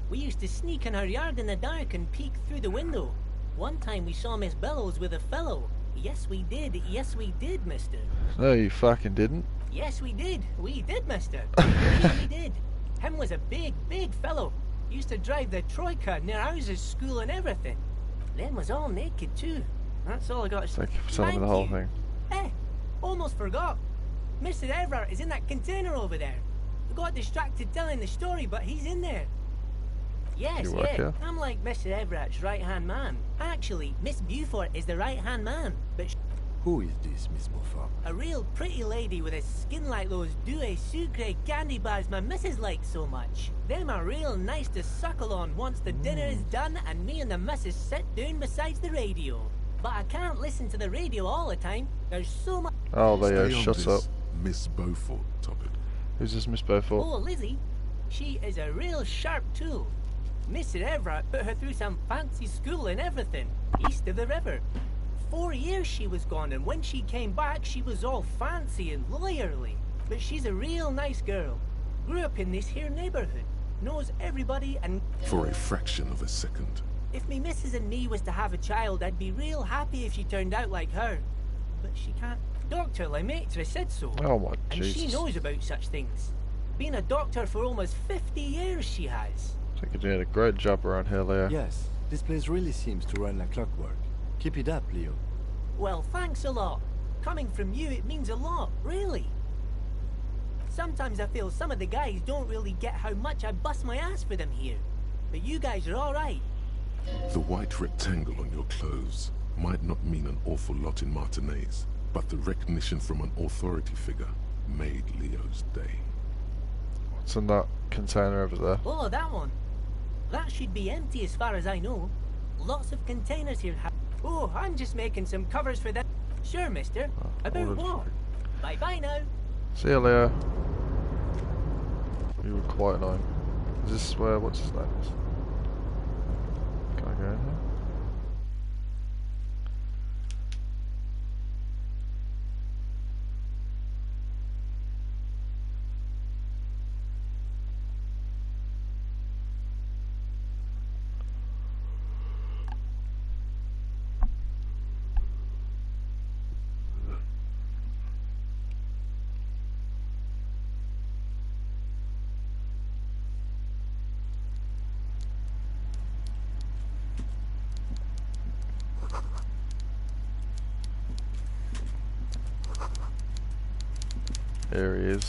We used to sneak in her yard in the dark and peek through the window. One time we saw Miss Bellows with a fellow. Yes, we did. Yes, we did, mister. No, you fucking didn't. Yes, we did. We did, mister. We did. Him was a big, big fellow. Used to drive the Troika near houses, school and everything. Them was all naked too. That's all I got to say. Thank you for telling me the whole thing. Almost forgot. Mr. Everett is in that container over there. We got distracted telling the story, but he's in there. Yes, yeah. I'm like Mr. Everett's right-hand man. Actually, Miss Beaufort is the right-hand man, but who is this Miss Beaufort? A real pretty lady with a skin like those douce sucre candy bars my missus likes so much. Them are real nice to suckle on once the dinner is done and me and the missus sit down besides the radio. But I can't listen to the radio all the time. There's so much. Oh, Leo, shut up. Miss Beaufort topic. Who's this Miss Beaufort? Oh, Lizzie. She is a real sharp tool. Mr. Everett put her through some fancy school and everything, east of the river. 4 years she was gone, and when she came back, she was all fancy and lawyerly. But she's a real nice girl. Grew up in this here neighborhood. Knows everybody and... For a fraction of a second. If me missus and me was to have a child, I'd be real happy if she turned out like her. But she can't. Dr. Lemaitre said so. Oh my and Jesus. she knows about such things. Been a doctor for almost 50 years, she has. I think you're doing a great job around here, Leo. Yes, this place really seems to run like clockwork. Keep it up, Leo. Well, thanks a lot. Coming from you, it means a lot, really. Sometimes I feel some of the guys don't really get how much I bust my ass for them here. But you guys are alright. The white rectangle on your clothes might not mean an awful lot in Martinez, but the recognition from an authority figure made Leo's day. What's in that container over there? Oh, that one. That should be empty as far as I know. Lots of containers here. Oh, I'm just making some covers for that. Sure, mister. About what? Bye-bye now. See you, Leo. You were quite annoying. Is this where, what's his name is? Can I go in here? There he is.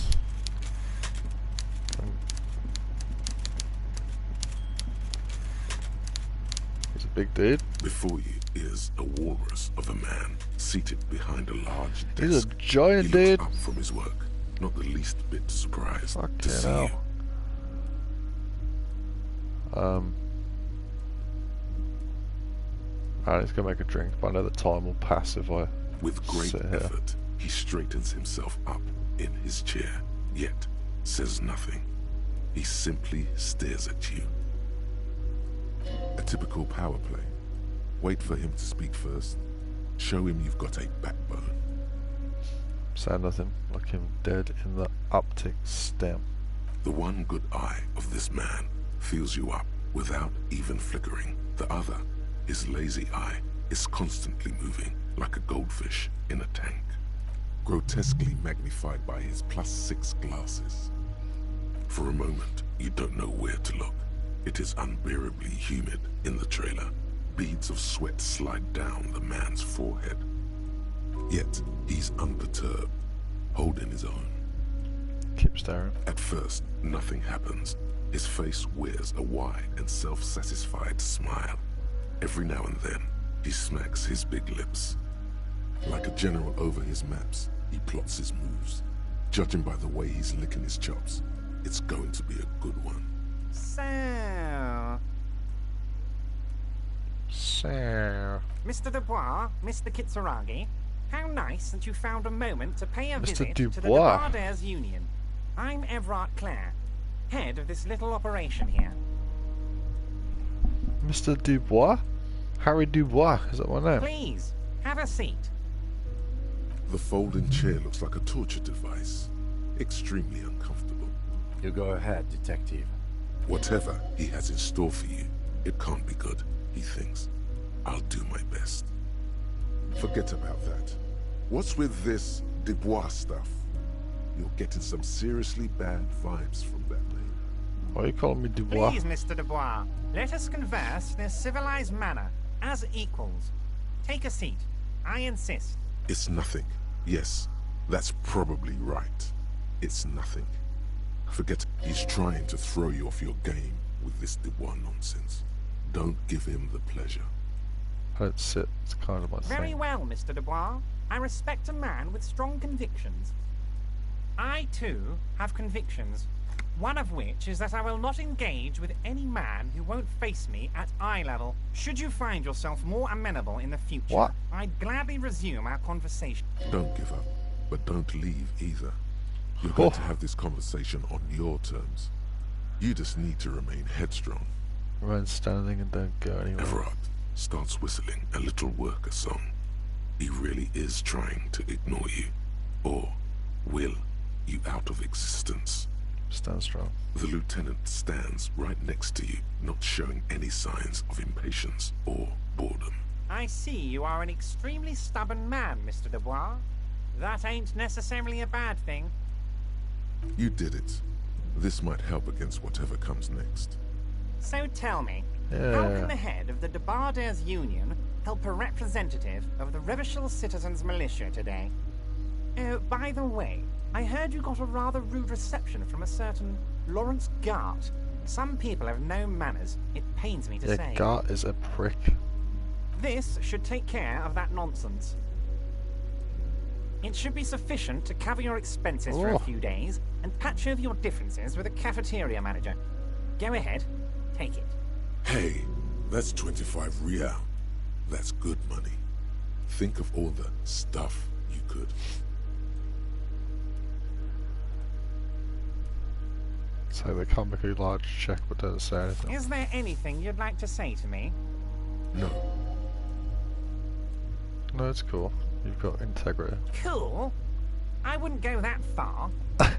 He's a big dude. Before you is a walrus of a man seated behind a large desk. He's a giant He dude. looks up from his work, not the least bit surprised to see hell. you. Alright, he's gonna make a drink, but I know the time will pass if I With great sit here. effort, he straightens himself up in his chair, yet says nothing. He simply stares at you. A typical power play. Wait for him to speak first. Show him you've got a backbone. Say nothing, look him dead in the optic stem. The one good eye of this man fills you up without even flickering. The other, his lazy eye, is constantly moving like a goldfish in a tank, grotesquely magnified by his +6 glasses. For a moment, you don't know where to look. It is unbearably humid in the trailer. Beads of sweat slide down the man's forehead. Yet, he's unperturbed, holding his own. Keep staring. At first, nothing happens. His face wears a wide and self-satisfied smile. Every now and then, he smacks his big lips. Like a general over his maps, he plots his moves. Judging by the way he's licking his chops, it's going to be a good one. So, Mr. Dubois, Mr. Kitsuragi, how nice that you found a moment to pay a Mr. visit to the Dubois. Debardairs Union. I'm Everard Clare, head of this little operation here. Mr. Dubois? Harry Dubois, is that my name? Please, have a seat. The folding chair looks like a torture device. Extremely uncomfortable. You go ahead, detective. Whatever he has in store for you, it can't be good, he thinks. I'll do my best. Forget about that. What's with this Dubois stuff? You're getting some seriously bad vibes from that name. Why are you calling me Dubois? Please, Mr. Dubois, let us converse in a civilized manner, as equals. Take a seat. I insist. It's nothing. Yes, that's probably right. It's nothing. Forget he's trying to throw you off your game with this Dubois nonsense. Don't give him the pleasure. I don't sit, it's kind of my Very thing. well, Mr. Dubois. I respect a man with strong convictions. I, too, have convictions. One of which is that I will not engage with any man who won't face me at eye level. Should you find yourself more amenable in the future, What? I'd gladly resume our conversation. Don't give up, but don't leave either. You're going to have this conversation on your terms. You just need to remain headstrong. Remain standing and don't go anywhere. Everard starts whistling a little worker song. He really is trying to ignore you, or will you out of existence. Stand strong. The lieutenant stands right next to you, not showing any signs of impatience or boredom. I see you are an extremely stubborn man, Mr. Dubois. That ain't necessarily a bad thing. You did it. This might help against whatever comes next. So tell me, how Yeah. can the head of the Debarders Union help a representative of the Revachol Citizens Militia today? Oh, by the way, I heard you got a rather rude reception from a certain Lawrence Gart. Some people have no manners, it pains me to Yeah, say. Gart is a prick. This should take care of that nonsense. It should be sufficient to cover your expenses for a Oh. few days and patch over your differences with the cafeteria manager. Go ahead, take it. Hey, that's 25 real. That's good money. Think of all the stuff you could. So the comically large check, but doesn't say anything. Is there anything you'd like to say to me? No. No, it's cool. You've got integrity. Cool? I wouldn't go that far.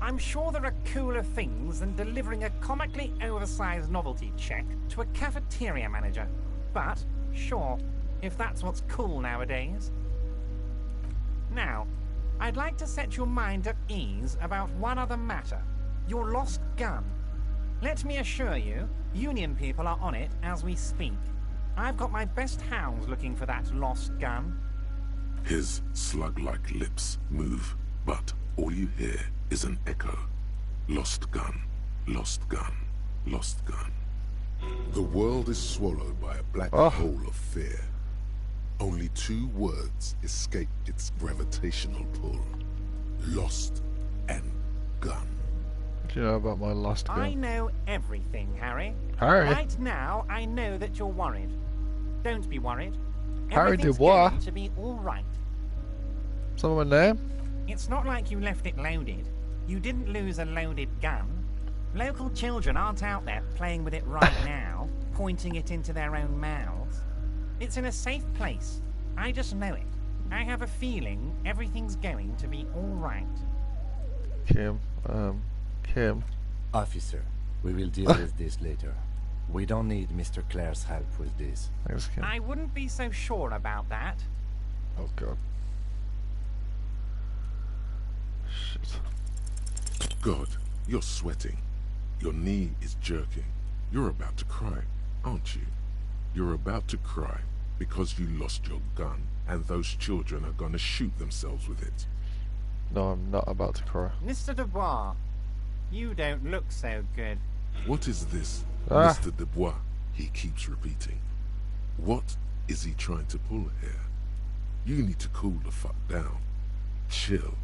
I'm sure there are cooler things than delivering a comically oversized novelty check to a cafeteria manager. But, sure, if that's what's cool nowadays. Now, I'd like to set your mind at ease about one other matter. Your lost gun. Let me assure you, Union people are on it as we speak. I've got my best hounds looking for that lost gun. His slug-like lips move, but all you hear is an echo. Lost gun, lost gun, lost gun. The world is swallowed by a black hole of fear. Only 2 words escape its gravitational pull. Lost and gun. What do you know about my lost gun? I know everything, Harry. Harry? Right now, I know that you're worried. Don't be worried. Harry Everything's Dubois? going to be all right. Someone name? It's not like you left it loaded. You didn't lose a loaded gun. Local children aren't out there playing with it right now, pointing it into their own mouths. It's in a safe place. I just know it. I have a feeling everything's going to be all right. Kim. Kim. Officer, we will deal with this later. We don't need Mr. Clare's help with this. Thanks, Kim. I wouldn't be so sure about that. Oh god. Shit. God, you're sweating. Your knee is jerking. You're about to cry, aren't you? You're about to cry because you lost your gun and those children are gonna shoot themselves with it. No, I'm not about to cry. Mr. Dubois, you don't look so good. What is this, Ah. Mr. Dubois? He keeps repeating. What is he trying to pull here? You need to cool the fuck down. Chill.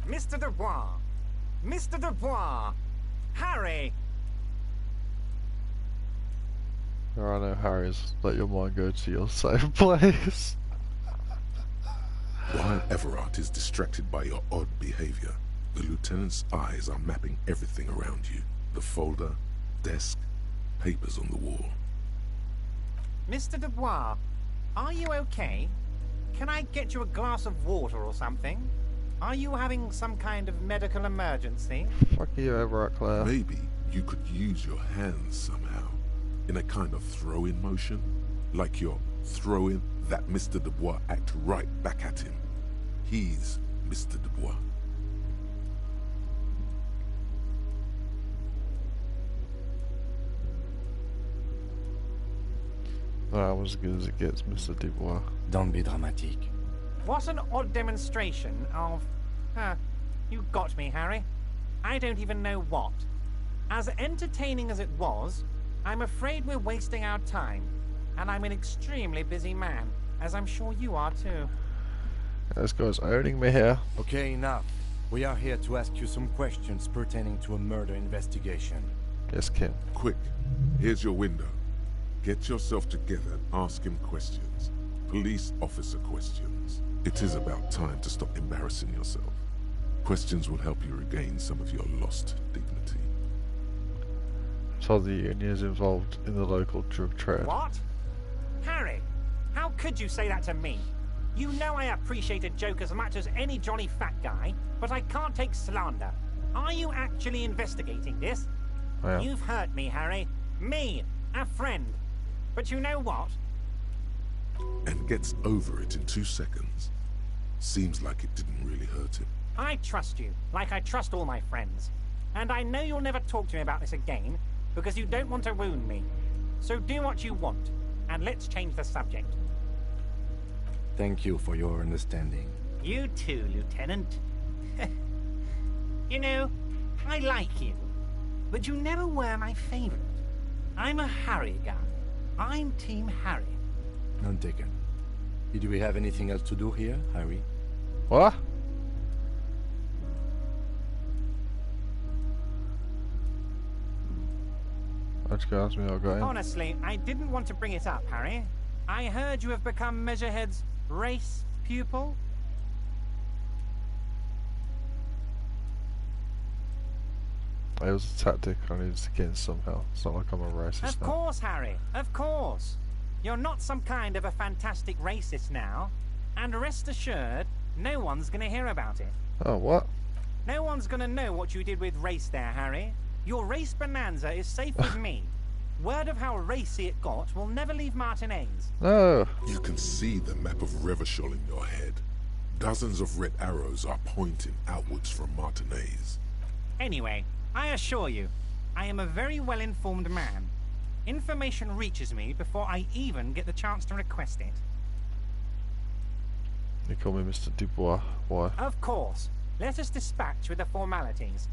Mr. Dubois! Mr. Dubois! Harry! There are no Harrys. Let your mind go to your safe place. While Everard is distracted by your odd behavior, the lieutenant's eyes are mapping everything around you. The folder, desk, papers on the wall. Mr. Dubois, are you okay? Can I get you a glass of water or something? Are you having some kind of medical emergency? Fuck you, Everett Claire. Maybe you could use your hands somehow, in a kind of throw-in motion, like you're throwing that Mr. Dubois act right back at him. He's Mr. Dubois. That was as good as it gets, Mr. Dubois. Don't be dramatic. What an odd demonstration of... you got me, Harry. I don't even know what. As entertaining as it was, I'm afraid we're wasting our time. And I'm an extremely busy man, as I'm sure you are too. This guy's owning me here. Okay, enough. We are here to ask you some questions pertaining to a murder investigation. Yes, Kim. Quick, here's your window. Get yourself together and ask him questions. Police officer questions. It is about time to stop embarrassing yourself. Questions will help you regain some of your lost dignity. So the union is involved in the local drug trade. What? Harry, how could you say that to me? You know I appreciate a joke as much as any jolly fat guy, but I can't take slander. Are you actually investigating this? I am. You've hurt me, Harry. Me, a friend. But you know what? And gets over it in 2 seconds. Seems like it didn't really hurt him. I trust you, like I trust all my friends. And I know you'll never talk to me about this again, because you don't want to wound me. So do what you want, and let's change the subject. Thank you for your understanding. You too, Lieutenant. You know, I like you, but you never were my favorite. I'm a Harry guy. I'm Team Harry. None taken. Did we have anything else to do here, Harry? What? Let's go ask me how I got in. Honestly, I didn't want to bring it up, Harry. I heard you have become Measurehead's race pupil. It was a tactic I needed to get in somehow. It's not like I'm a racist Of now. course, Harry. Of course. You're not some kind of a fantastic racist now. And rest assured, no one's going to hear about it. Oh, what? No one's going to know what you did with race there, Harry. Your race bonanza is safe with me. Word of how racy it got will never leave Martinez. No. You can see the map of Revachol in your head. Dozens of red arrows are pointing outwards from Martinez. Anyway, I assure you, I am a very well-informed man. Information reaches me before I even get the chance to request it. You call me Mr. Dubois. Why? Of course. Let us dispatch with the formalities.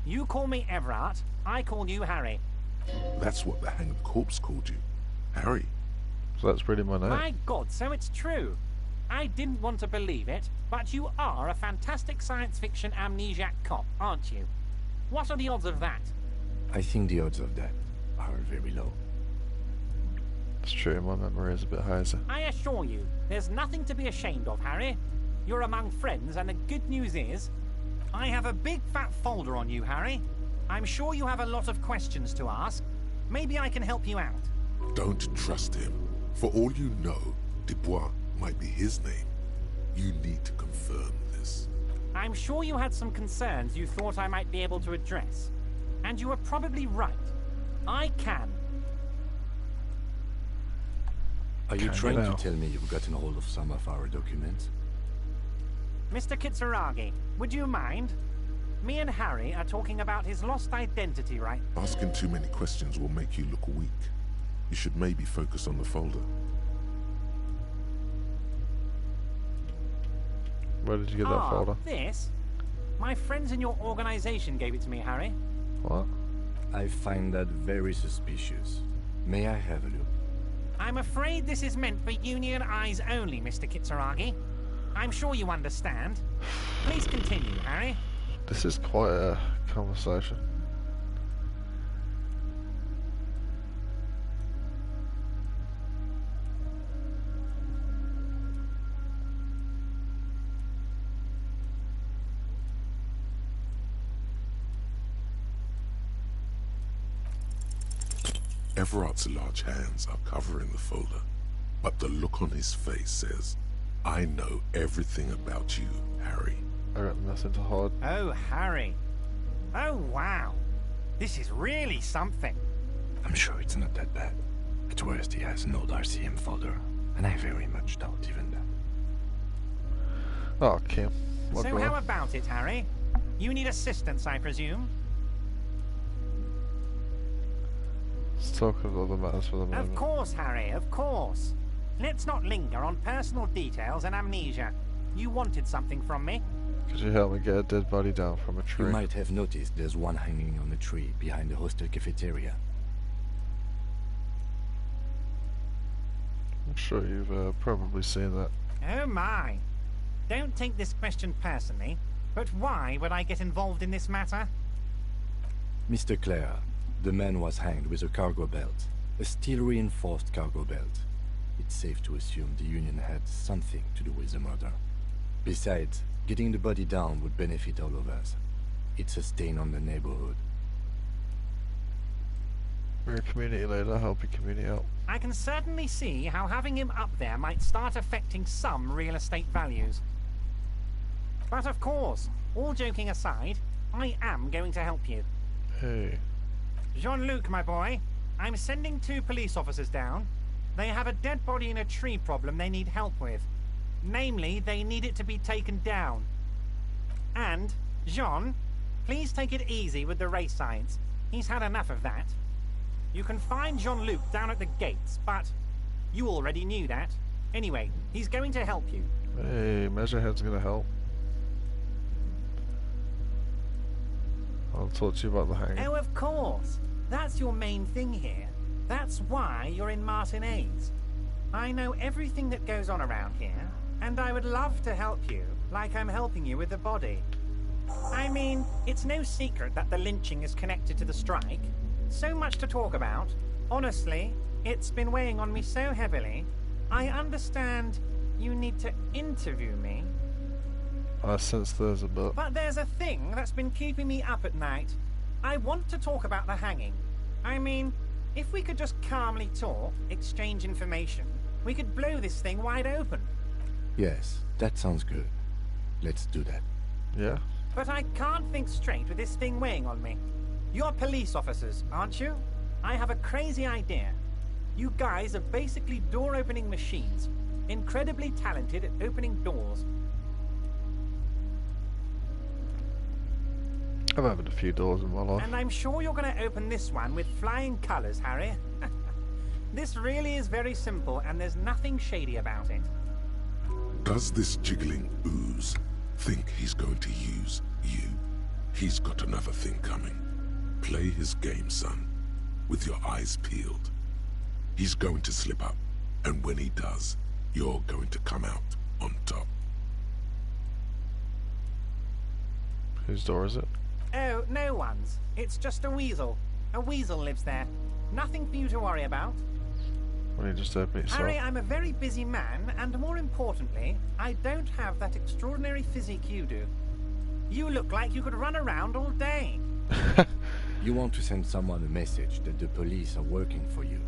You call me Everard, I call you Harry. That's what the hanged corpse called you. Harry. So that's really my name. My God, so it's true. I didn't want to believe it, but you are a fantastic science fiction amnesiac cop, aren't you? What are the odds of that? I think the odds of that are very low. It's true, my memory is a bit hazy. I assure you, there's nothing to be ashamed of, Harry. You're among friends, and the good news is, I have a big fat folder on you, Harry. I'm sure you have a lot of questions to ask. Maybe I can help you out. Don't trust him. For all you know, Dubois might be his name. You need to confirm this. I'm sure you had some concerns you thought I might be able to address. And you were probably right. I can. Are you trying to tell me you've gotten hold of some of our documents? Mr. Kitsuragi, would you mind? Me and Harry are talking about his lost identity, right? Asking too many questions will make you look weak. You should maybe focus on the folder. Where did you get that folder? This? My friends in your organization gave it to me, Harry. What? I find that very suspicious. May I have a look? I'm afraid this is meant for Union eyes only, Mr. Kitsuragi. I'm sure you understand. Please continue, Harry. This is quite a conversation. Everard's large hands are covering the folder, but the look on his face says, I know everything about you, Harry. I got nothing to hide. Oh, Harry. Oh, wow. This is really something. I'm sure it's not that bad. At worst, he has an old RCM folder, and I very much doubt even that. Oh, Kim. So how about it, Harry? You need assistance, I presume? Let's talk of other matters for the moment. Of course, Harry, of course. Let's not linger on personal details and amnesia. You wanted something from me. Could you help me get a dead body down from a tree? You might have noticed there's one hanging on a tree behind the hostel cafeteria. I'm sure you've probably seen that. Oh my. Don't take this question personally, but why would I get involved in this matter? Mr. Clare, the man was hanged with a cargo belt. A steel-reinforced cargo belt. It's safe to assume the Union had something to do with the murder. Besides, getting the body down would benefit all of us. It's a stain on the neighborhood. We're a community leader, helping community out. I can certainly see how having him up there might start affecting some real estate values. But of course, all joking aside, I am going to help you. Hey. Jean-Luc, my boy, I'm sending 2 police officers down. They have a dead body in a tree problem they need help with. Namely, they need it to be taken down. And, Jean, please take it easy with the race science. He's had enough of that. You can find Jean-Luc down at the gates, but you already knew that. Anyway, he's going to help you. Hey, Measurehead's gonna help. I'll talk to you about the hanging. Oh, of course. That's your main thing here. That's why you're in Martinez. I know everything that goes on around here, and I would love to help you, like I'm helping you with the body. I mean, it's no secret that the lynching is connected to the strike. So much to talk about. Honestly, it's been weighing on me so heavily. I understand you need to interview me. I sense there's a bit. But there's a thing that's been keeping me up at night. I want to talk about the hanging. I mean, if we could just calmly talk, exchange information, we could blow this thing wide open. Yes, that sounds good. Let's do that. Yeah? But I can't think straight with this thing weighing on me. You're police officers, aren't you? I have a crazy idea. You guys are basically door-opening machines. Incredibly talented at opening doors. I've opened a few doors in my life. And I'm sure you're going to open this one with flying colours, Harry. This really is very simple, and there's nothing shady about it. Does this jiggling ooze think he's going to use you? He's got another thing coming. Play his game, son, with your eyes peeled. He's going to slip up, and when he does, you're going to come out on top. Whose door is it? Oh, no one's. It's just a weasel. A weasel lives there. Nothing for you to worry about. Why don't you just open it yourself? Harry, I'm a very busy man, and more importantly, I don't have that extraordinary physique you do. You look like you could run around all day. You want to send someone a message that the police are working for you.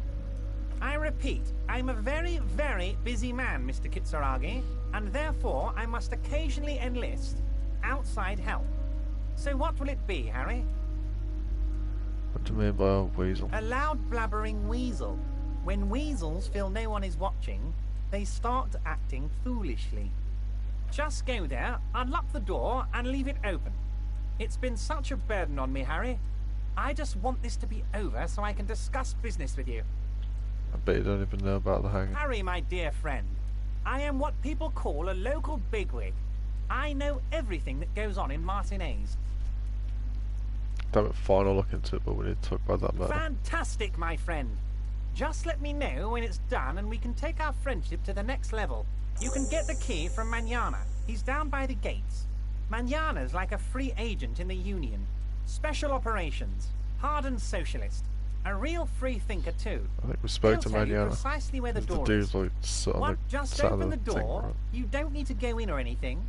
I repeat, I'm a very, very busy man, Mr. Kitsuragi, and therefore I must occasionally enlist outside help. So what will it be, Harry? What do you mean by a weasel? A loud blabbering weasel. When weasels feel no one is watching, they start acting foolishly. Just go there, unlock the door, and leave it open. It's been such a burden on me, Harry. I just want this to be over so I can discuss business with you. I bet you don't even know about the hanging. Harry, my dear friend, I am what people call a local bigwig. I know everything that goes on in Martinez. Damn it, fine, I'll look into it, but we need to talk about that matter. Fantastic, my friend. Just let me know when it's done and we can take our friendship to the next level. You can get the key from Manana. He's down by the gates. Manana's like a free agent in the Union. Special operations. Hardened socialist. A real free thinker, too. I think we spoke to Manana. Precisely where the door dude's is. like sat on the Just side of open the thing, door. right? You don't need to go in or anything.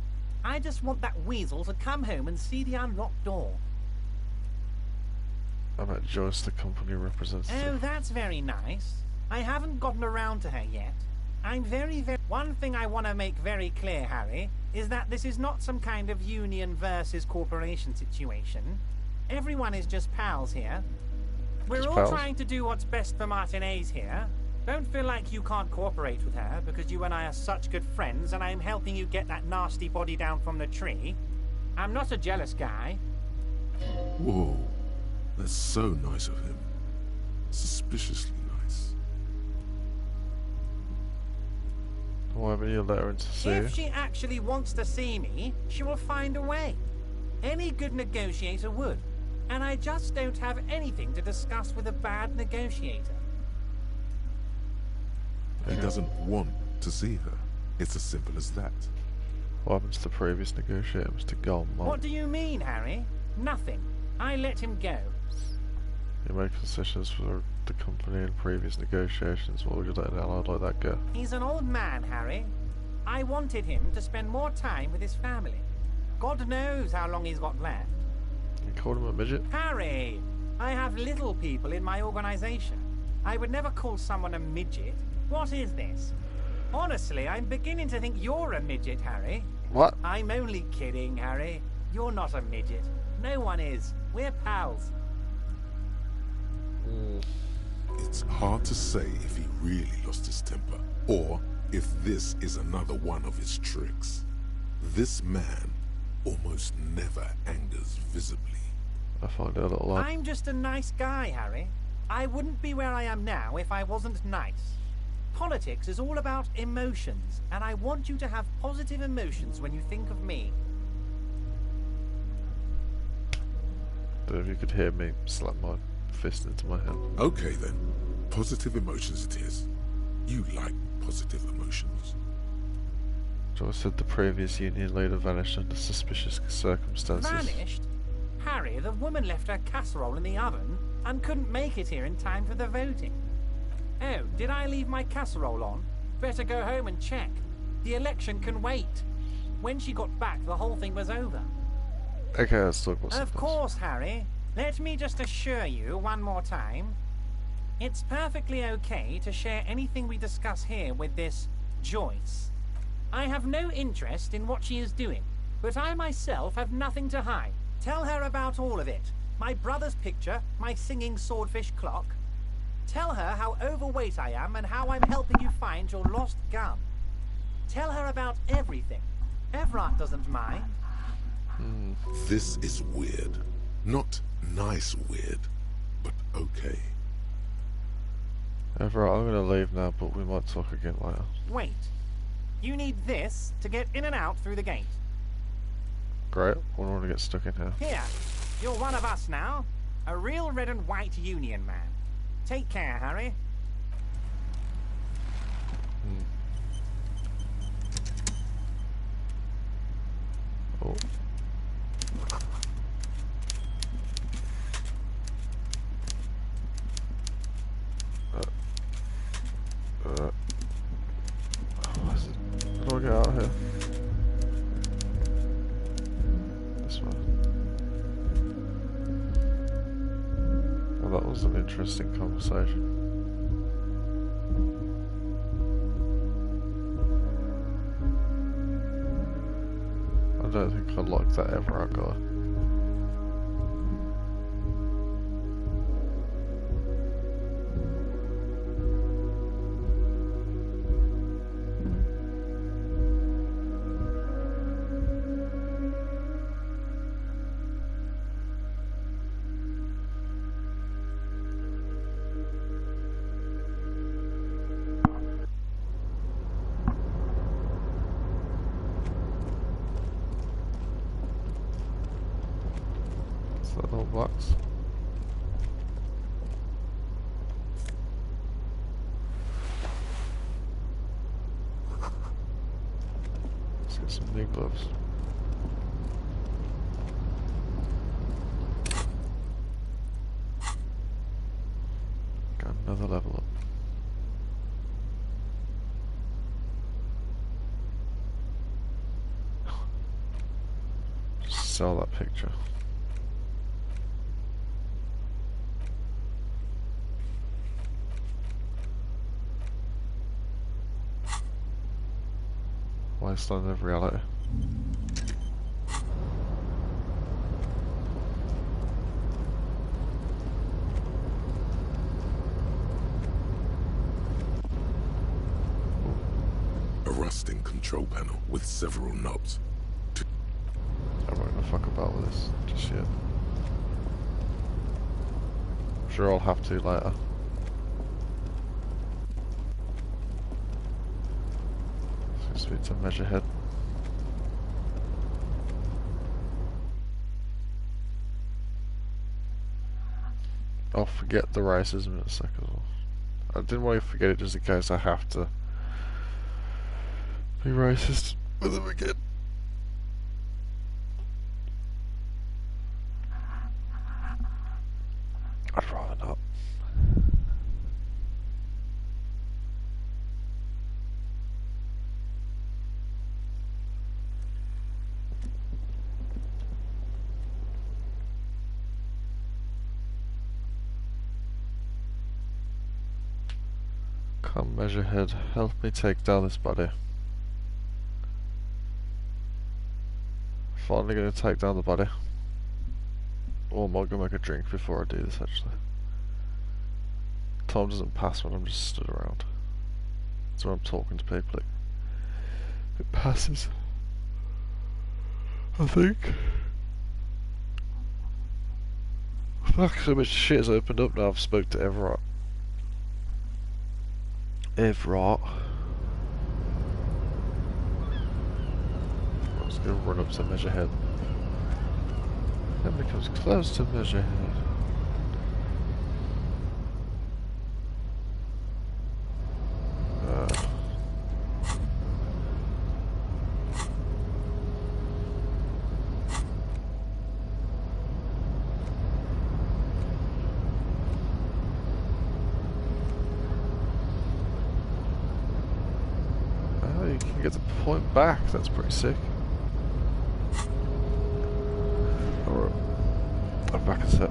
I just want that weasel to come home and see the unlocked door. I met Joyce, the company representative. Oh, that's very nice. I haven't gotten around to her yet. I'm very... One thing I want to make very clear, Harry, is that this is not some kind of union versus corporation situation. Everyone is just pals here. We're Just all pals? trying to do what's best for Martinez here. Don't feel like you can't cooperate with her because you and I are such good friends and I'm helping you get that nasty body down from the tree. I'm not a jealous guy. Whoa, that's so nice of him. Suspiciously nice. Why haven't you let her in to see you? If she actually wants to see me, she will find a way. Any good negotiator would. And I just don't have anything to discuss with a bad negotiator. He doesn't want to see her. It's as simple as that. What happened to the previous negotiator, Mr. Goldman? What do you mean, Harry? Nothing. I let him go. You made concessions for the company in previous negotiations. What would you let an ally like that go? He's an old man, Harry. I wanted him to spend more time with his family. God knows how long he's got left. You called him a midget? Harry, I have little people in my organization. I would never call someone a midget. What is this? Honestly, I'm beginning to think you're a midget, Harry. What? I'm only kidding, Harry. You're not a midget. No one is. We're pals. It's hard to say if he really lost his temper, or if this is another one of his tricks. This man almost never angers visibly. I find it a little odd. I'm just a nice guy, Harry. I wouldn't be where I am now if I wasn't nice. Politics is all about emotions, and I want you to have positive emotions when you think of me. Don't know if you could hear me slap my fist into my hand. Okay then. Positive emotions it is. You like positive emotions. Joyce said the previous union leader vanished under suspicious circumstances. Vanished? Harry, the woman left her casserole in the oven and couldn't make it here in time for the voting. Oh, did I leave my casserole on? Better go home and check. The election can wait. When she got back, the whole thing was over. Okay, let's talk about Of something course, Harry. Let me just assure you one more time. It's perfectly okay to share anything we discuss here with this Joyce. I have no interest in what she is doing, but I myself have nothing to hide. Tell her about all of it. My brother's picture, my singing swordfish clock. Tell her how overweight I am and how I'm helping you find your lost gun. Tell her about everything. Everard doesn't mind. This is weird. Not nice weird, but okay. Everett, I'm gonna leave now, but we might talk again later. Wait. You need this to get in and out through the gate. Great, I don't want to get stuck in here. Here, you're one of us now. A real red and white union man. Take care, Harry. Oh. How do I get out of here? This way. Well, that was an interesting conversation. I don't think I like that Everard guy. That little box. Let's get some new gloves. Got another level up. Just sell that picture. Wasteland of reality. A rusting control panel with several knobs. I'm not gonna fuck about with this just yet. I'm sure I'll have to later. Speak to Measurehead. I'll forget the racism in a second. I didn't want to forget it just in case I have to be racist with them again. I'd rather not. Come, Measurehead, help me take down this body. Finally gonna take down the body. Or am I gonna make a drink before I do this actually? Time doesn't pass when I'm just stood around. It's when I'm talking to people it passes. I think. Fuck, so much shit has opened up now. I've spoke to Everett. I'm just gonna run up to Measurehead. Then becomes close to Measurehead. You can get the point back, that's pretty sick. Alright, I'm back a sec.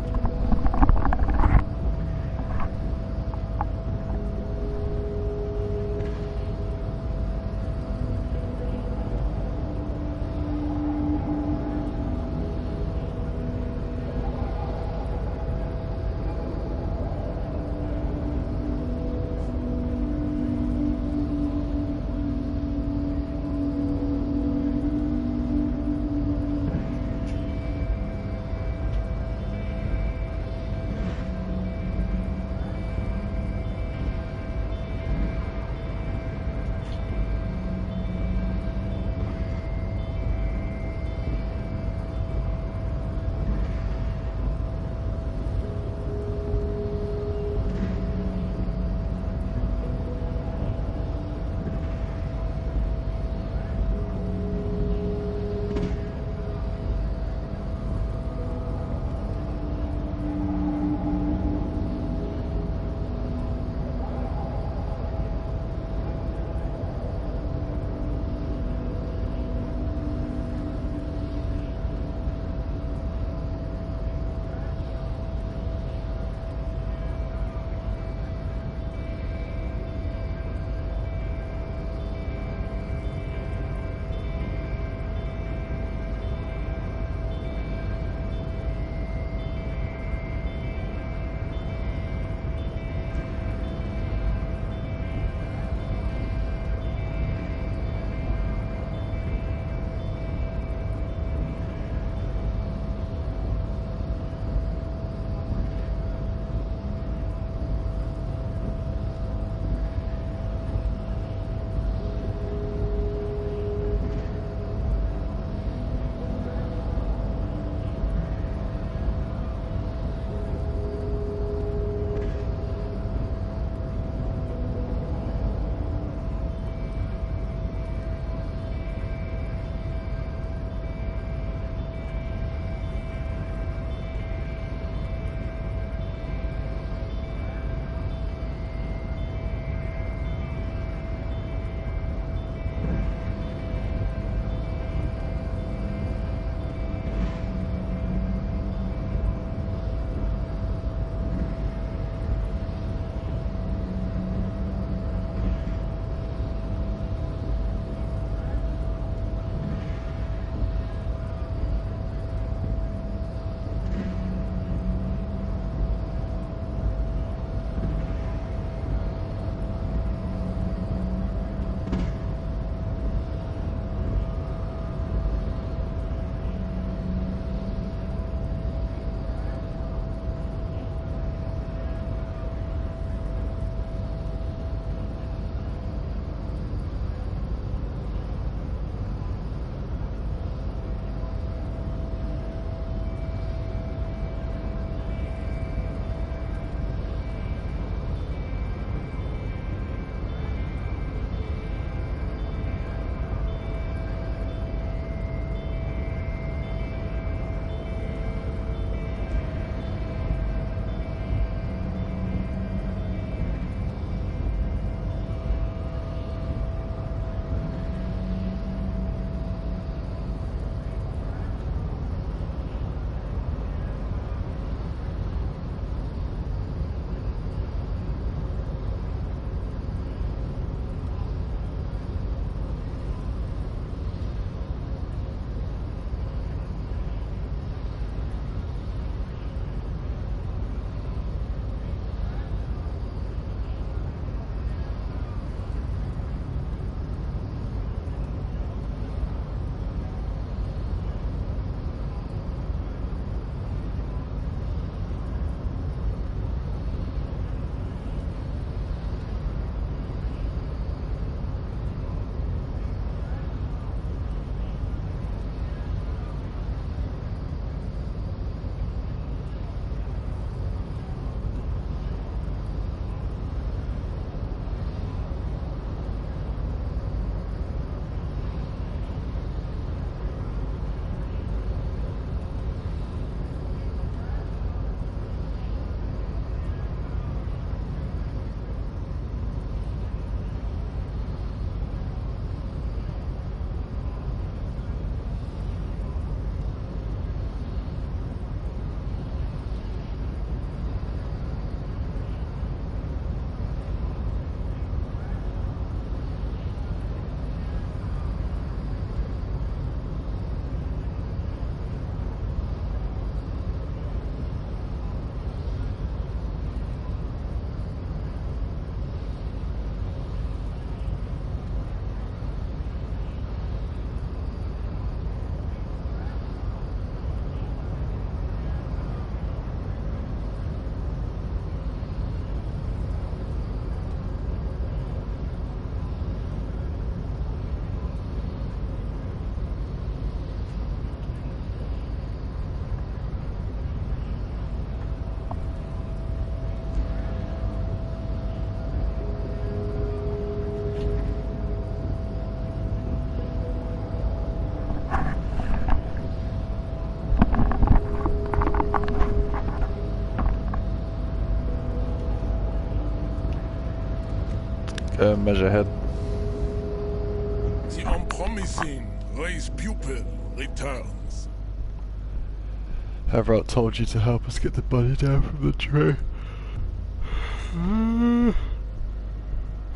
measure head. The unpromising raised pupil returns. Everett told you to help us get the body down from the tree.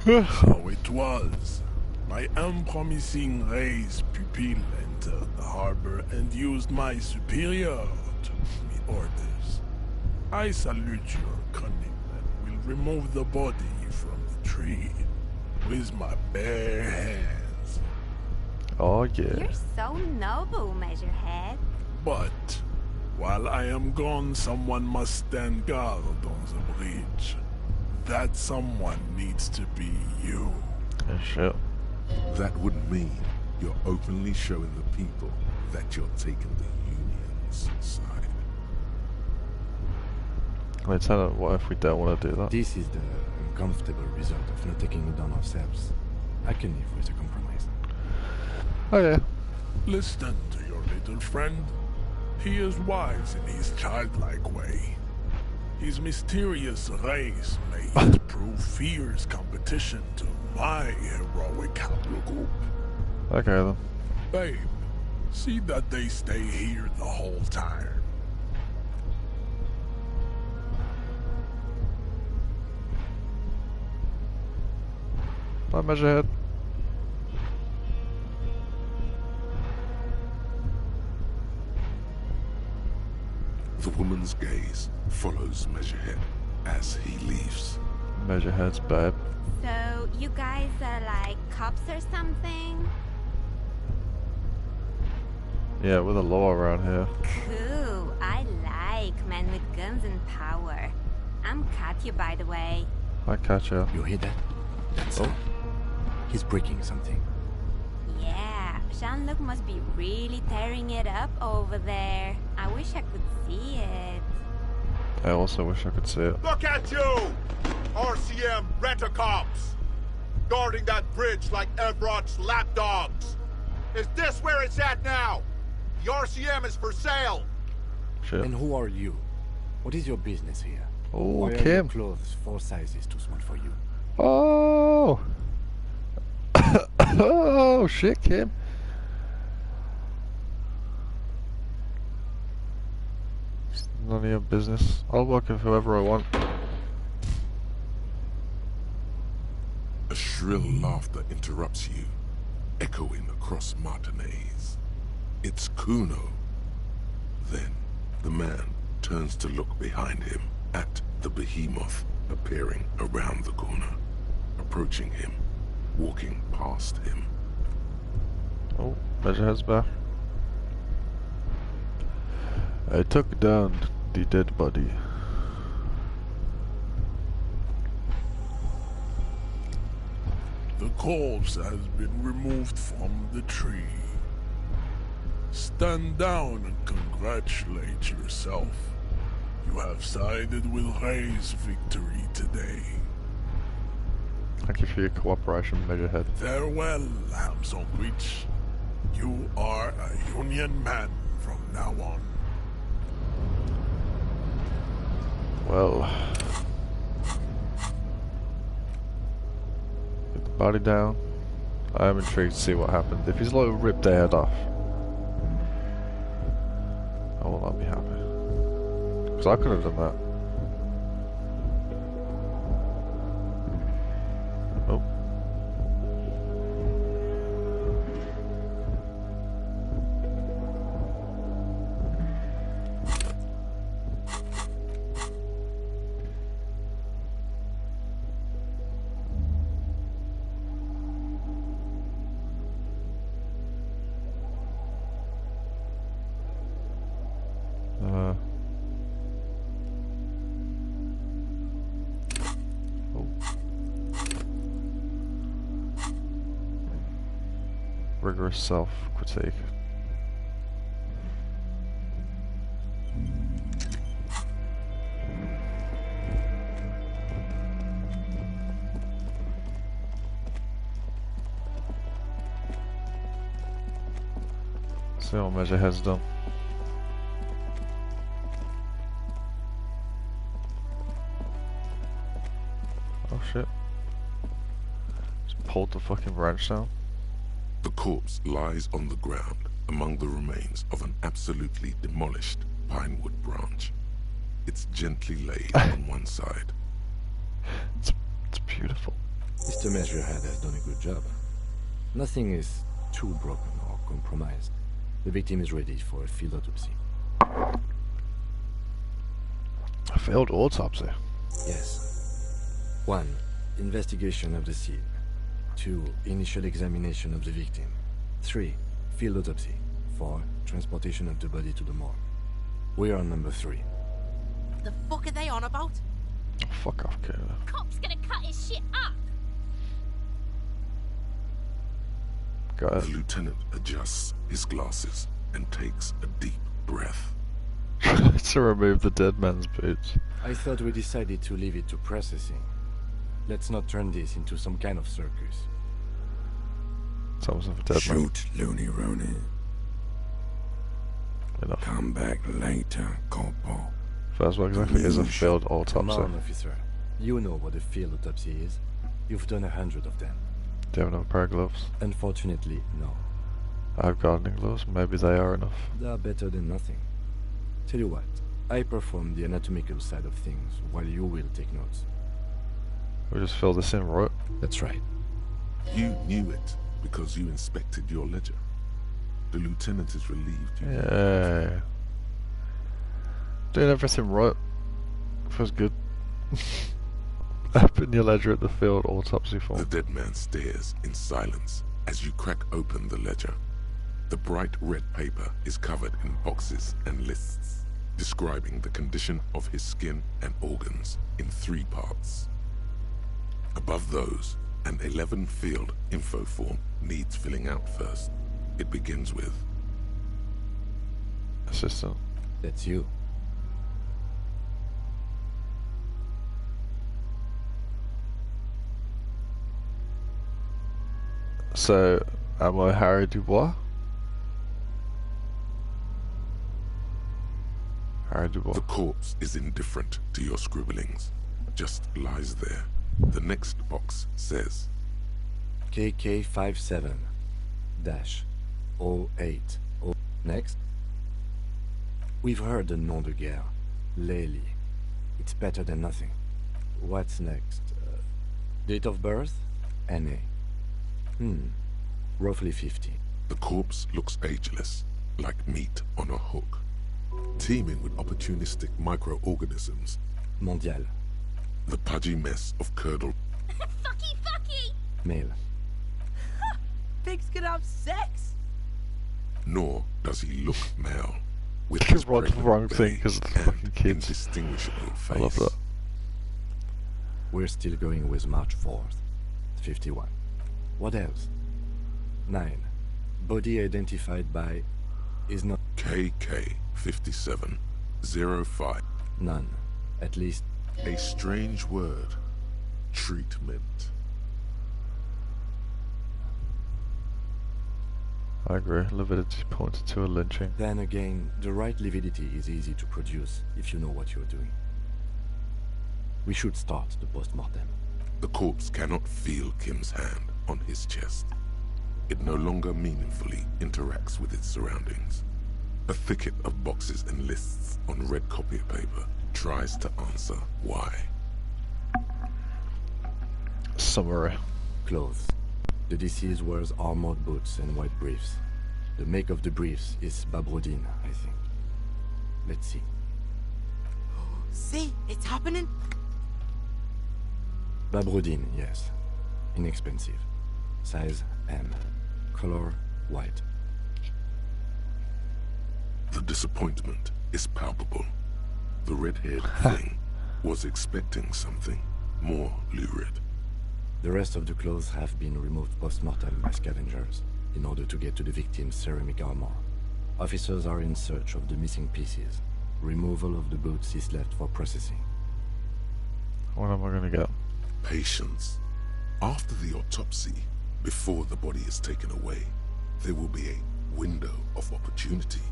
So it was. My unpromising raised pupil entered the harbor and used my superior to give me orders. I salute your cunning and will remove the body from the tree with my bare hands. Oh yeah. You're so noble, Measurehead. But while I am gone, someone must stand guard on the bridge. That someone needs to be you. Yeah, shit. That would mean you're openly showing the people that you're taking the Union's side. Lieutenant, what if we don't want to do that? This is the uncomfortable result of not taking it on ourselves. I can live with a compromise. Oh yeah. Listen to your little friend. He is wise in his childlike way. His mysterious race may prove fierce competition to my heroic haplogroup. Okay then. Babe, see that they stay here the whole time. Bye, Measurehead. The woman's gaze follows Measurehead as he leaves. Measurehead's babe. So, you guys are like cops or something? Yeah, we're the law around here. Cool. I like men with guns and power. I'm Katya, by the way. Hi, Katya. You hear that? That's all. He's breaking something. Yeah, Jean-Luc must be really tearing it up over there. I wish I could see it. I also wish I could see it. Look at you! RCM rent-a-cops! Guarding that bridge like Everett's lapdogs! Is this where it's at now? The RCM is for sale! Shit. And who are you? What is your business here? Oh, Why are Kim. your clothes 4 sizes too small for you? Oh! Oh, shit, Kim. It's none of your business. I'll work with whoever I want. A shrill laughter interrupts you, echoing across Martinez. It's Kuno. Then the man turns to look behind him at the behemoth appearing around the corner, approaching him, walking past him. Oh, Measurehead's back. I took down the dead body. The corpse has been removed from the tree. Stand down and congratulate yourself. You have sided with Ray's victory today. Thank you for your cooperation, Measurehead. Farewell, ham sandwich. You are a Union man from now on. Well, get the body down. I am intrigued to see what happened. If he's like ripped their head off, I will not be happy. Because I could have done that. Oh. Rigorous self-critique. See what Measurehead's done. Oh shit. pulled the fucking branch down. The corpse lies on the ground among the remains of an absolutely demolished pinewood branch. It's gently laid on one side. It's beautiful. Mr. Measurehead has done a good job. Nothing is too broken or compromised. The victim is ready for a field autopsy. A failed autopsy? Yes. 1. Investigation of the scene. 2. Initial examination of the victim. 3. Field autopsy. 4. Transportation of the body to the morgue. We are on number 3. The fuck are they on about? Oh, fuck off, Kayla. Cop's gonna cut his shit up. The lieutenant adjusts his glasses and takes a deep breath. To remove the dead man's boots. I thought we decided to leave it to processing. Let's not turn this into some kind of circus. It's almost like a dead man. Shoot, Looney Rooney. Enough. Come back later, Corporal. First one exactly is a failed autopsy. Come on, officer. You know what a field autopsy is. You've done 100 of them. Do you have another pair of gloves? Unfortunately, no. I have gardening gloves. Maybe they are enough. They are better than nothing. Tell you what, I perform the anatomical side of things while you will take notes. We just fill this in, right? That's right. You knew it because you inspected your ledger. The lieutenant is relieved. Yeah. Doing everything right. Feels good. Open your ledger at the field autopsy form. The dead man stares in silence as you crack open the ledger. The bright red paper is covered in boxes and lists, describing the condition of his skin and organs in 3 parts. Above those, an 11-field info form needs filling out first. It begins with... Assistant. That's you. So, am I Harry Dubois? Harry Dubois. The corpse is indifferent to your scribblings. Just lies there. The next box says... KK57-08. Next. We've heard the nom de guerre. Lely. It's better than nothing. What's next? Date of birth? NA. Roughly 50. The corpse looks ageless, like meat on a hook, teeming with opportunistic microorganisms. Mondial. The pudgy mess of curdled... Fucky! Male. Pigs can have sex? Nor does he look male, with Because his wrong pregnant thing, belly because of the and fucking kids. indistinguishable face. I love that. We're still going with March 4th. 51. What else? 9. Body identified by... is not... KK57-05. None. At least... A strange word. Treatment. I agree. Lividity pointed to a lynching. Then again, the right lividity is easy to produce if you know what you're doing. We should start the post-mortem. The corpse cannot feel Kim's hand on his chest. It no longer meaningfully interacts with its surroundings. A thicket of boxes and lists on red copier paper tries to answer why. Summary. Clothes. The deceased wears armored boots and white briefs. The make of the briefs is Babrodine, I think. Let's see. See? It's happening? Babrodine, yes. Inexpensive. Size M. Color white. The disappointment is palpable. The red-haired thing was expecting something more lurid. The rest of the clothes have been removed post-mortem by scavengers in order to get to the victim's ceramic armor. Officers are in search of the missing pieces. Removal of the boots is left for processing. What am I gonna get? Patience. After the autopsy, before the body is taken away, there will be a window of opportunity.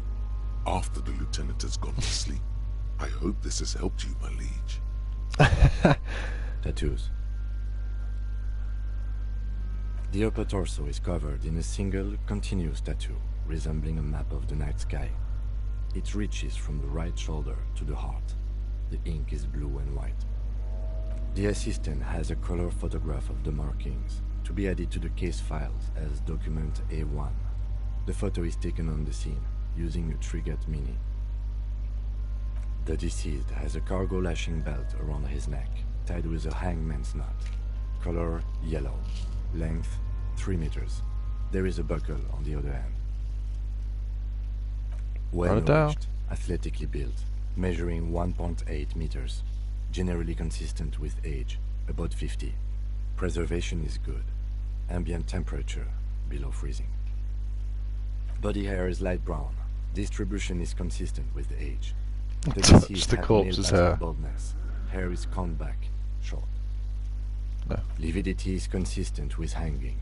After the lieutenant has gone to sleep. I hope this has helped you, my liege. Tattoos. The upper torso is covered in a single, continuous tattoo, resembling a map of the night sky. It reaches from the right shoulder to the heart. The ink is blue and white. The assistant has a color photograph of the markings, to be added to the case files as document A1. The photo is taken on the scene, using a Trigat Mini. The deceased has a cargo lashing belt around his neck, tied with a hangman's knot. Color yellow. Length 3 meters. There is a buckle on the other end. Well nourished, athletically built, measuring 1.8 meters. Generally consistent with age, about 50. Preservation is good. Ambient temperature below freezing. Body hair is light brown. Distribution is consistent with age. The deceased had corpse's hair. Baldness. Hair is combed back, short. No. Lividity is consistent with hanging.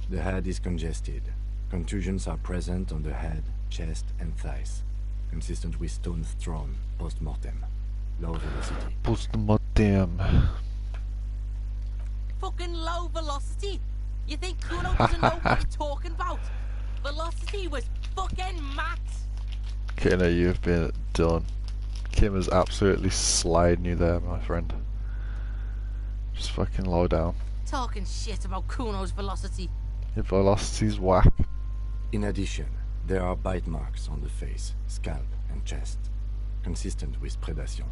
The head is congested. Contusions are present on the head, chest, and thighs. Consistent with stones thrown post-mortem. Low velocity. Post-mortem. Fucking low velocity? You think Kuno doesn't know what you're talking about? Velocity was fucking max. Kino, you've been done. Kim is absolutely sliding you there, my friend. Just fucking low down. Talking shit about Kuno's velocity. Your velocity's whack. In addition, there are bite marks on the face, scalp, and chest, consistent with predation.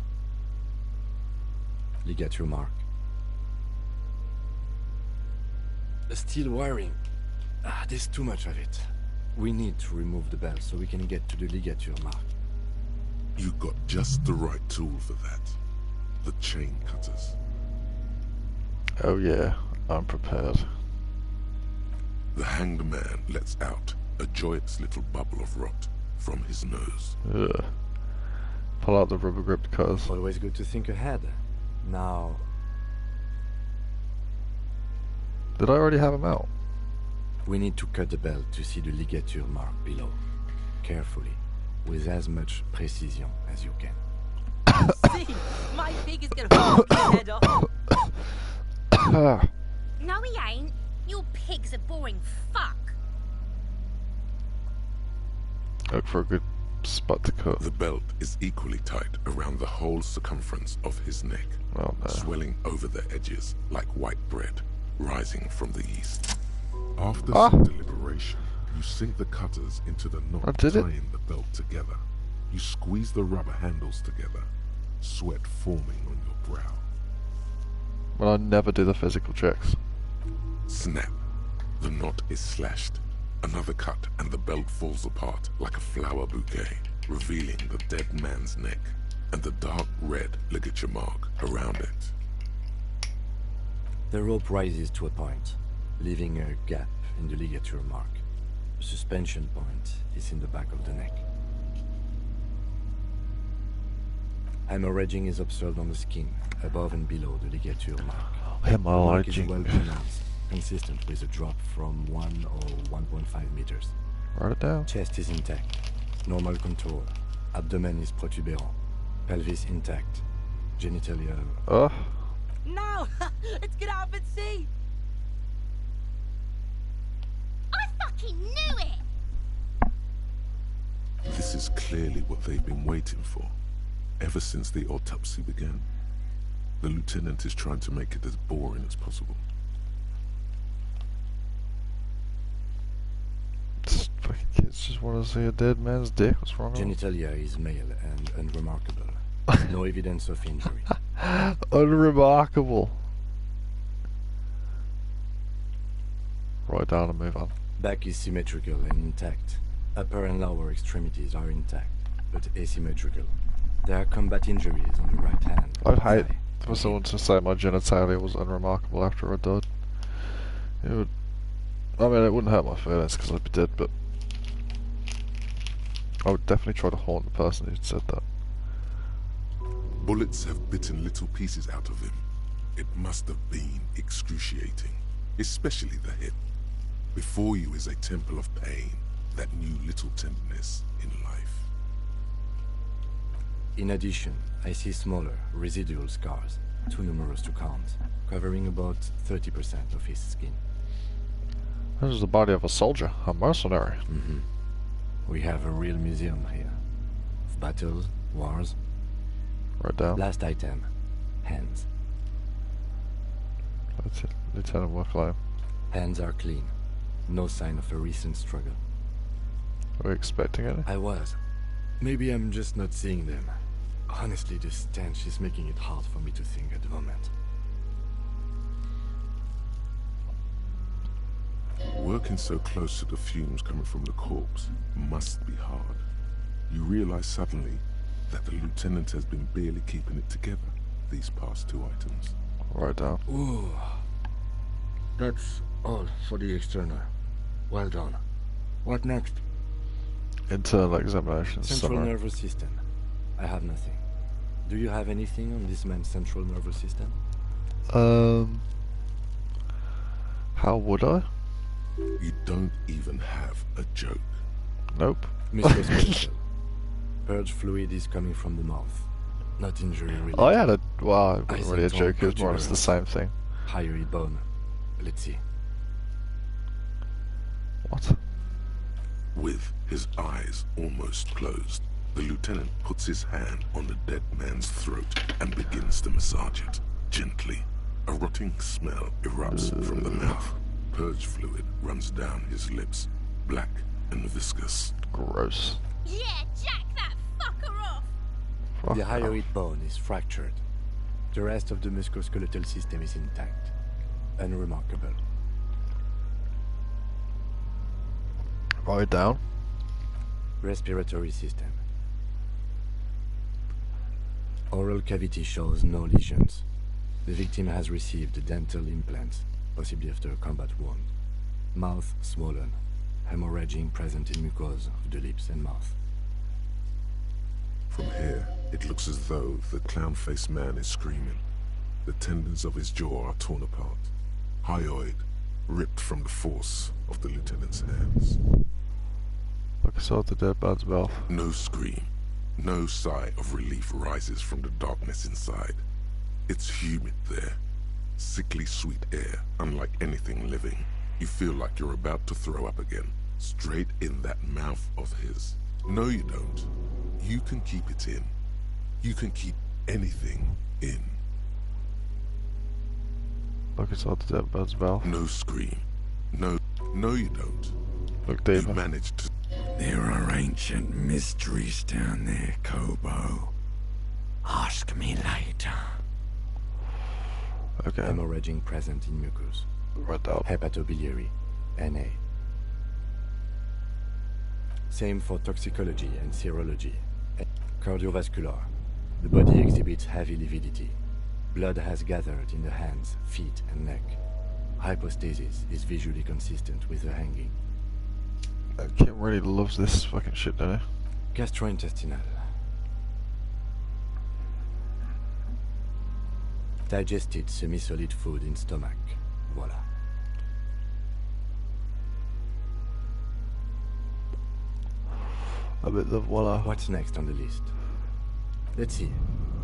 Ligature mark. Steel wiring. There's too much of it. We need to remove the belt so we can get to the ligature mark. You got just the right tool for that. The chain cutters. Oh yeah, I'm prepared. The hanged man lets out a joyous little bubble of rot from his nose. Ugh. Pull out the rubber gripped cutters. Always good to think ahead. Now... Did I already have him out? We need to cut the belt to see the ligature mark below. Carefully, with as much precision as you can. See, my pig is gonna fuck your head off. No, he ain't. Your pig's a boring fuck. Look for a good spot to cut. The belt is equally tight around the whole circumference of his neck, swelling over the edges like white bread rising from the east. After some deliberation, you sink the cutters into the knot tying the belt together. You squeeze the rubber handles together, sweat forming on your brow. Well, I never do the physical checks. Snap. The knot is slashed. Another cut and the belt falls apart like a flower bouquet, revealing the dead man's neck and the dark red ligature mark around it. The rope rises to a point, leaving a gap in the ligature mark. The suspension point is in the back of the neck. Hemorrhaging is observed on the skin, above and below the ligature mark. The mark is well pronounced, consistent with a drop from 1 or 1.5 meters. Write it down. Chest is intact, normal contour. Abdomen is protuberant, pelvis intact, genitalia... No! Let's get up and see! I fucking knew it! This is clearly what they've been waiting for, ever since the autopsy began. The lieutenant is trying to make it as boring as possible. Kids just want to see a dead man's dick. What's wrong with it? Genitalia is male and unremarkable. No evidence of injury. Unremarkable. Write down and move on. Back is symmetrical and intact. Upper and lower extremities are intact, but asymmetrical. There are combat injuries on the right hand. I'd hate for someone to say my genitalia was unremarkable after I died. It would... I mean, it wouldn't hurt my feelings because I'd be dead, but... I would definitely try to haunt the person who said that. Bullets have bitten little pieces out of him. It must have been excruciating, especially the hip. Before you is a temple of pain that knew little tenderness in life. In addition, I see smaller, residual scars, too numerous to count, covering about 30% of his skin. This is the body of a soldier, a mercenary. Mm-hmm. We have a real museum here. Of battles, wars. Right down. Last item. Hands. That's it. Lieutenant Worklow. Hands are clean. No sign of a recent struggle. Were you expecting any? I was. Maybe I'm just not seeing them. Honestly, the stench is making it hard for me to think at the moment. Working so close to the fumes coming from the corpse must be hard. You realize suddenly that the lieutenant has been barely keeping it together these past 2 items. Right down. Ooh. That's all for the external. Well done. What next? Internal examination. Central nervous system. I have nothing. Do you have anything on this man's central nervous system? How would I? You don't even have a joke. Nope. Mr. Special. Purge fluid is coming from the mouth. Not injury related. I had a... well, it wasn't really a joke, it was more or less the same thing. Hyoid bone. Let's see. What? With his eyes almost closed, the lieutenant puts his hand on the dead man's throat and begins to massage it, gently. A rotting smell erupts from the mouth. Purge fluid runs down his lips, black and viscous. Gross. Yeah, jack that fucker off! The hyoid bone is fractured. The rest of the musculoskeletal system is intact. Unremarkable. Write it down. Respiratory system. Oral cavity shows no lesions. The victim has received dental implants, possibly after a combat wound. Mouth swollen. Hemorrhaging present in mucosa of the lips and mouth. From here, it looks as though the clown-faced man is screaming. The tendons of his jaw are torn apart. Hyoid ripped from the force of the lieutenant's hands. Look inside the dead man's mouth. No scream, no sigh of relief rises from the darkness inside. It's humid there. Sickly sweet air, unlike anything living. You feel like you're about to throw up again, straight in that mouth of his. No, you don't. You can keep it in. You can keep anything in. Look inside the dead man's mouth. No scream. No, you don't. Look deeper. You managed to... There are ancient mysteries down there, Kobo. Ask me later. Okay. Hemorrhaging present in mucus. Right down. Hepatobiliary. Na. Same for toxicology and serology. Cardiovascular. The body exhibits heavy lividity. Blood has gathered in the hands, feet, and neck. Hypostasis is visually consistent with the hanging. Kim really loves this fucking shit, doesn't he? Gastrointestinal. Digested semi-solid food in stomach. Voila. A bit of voila. What's next on the list? Let's see.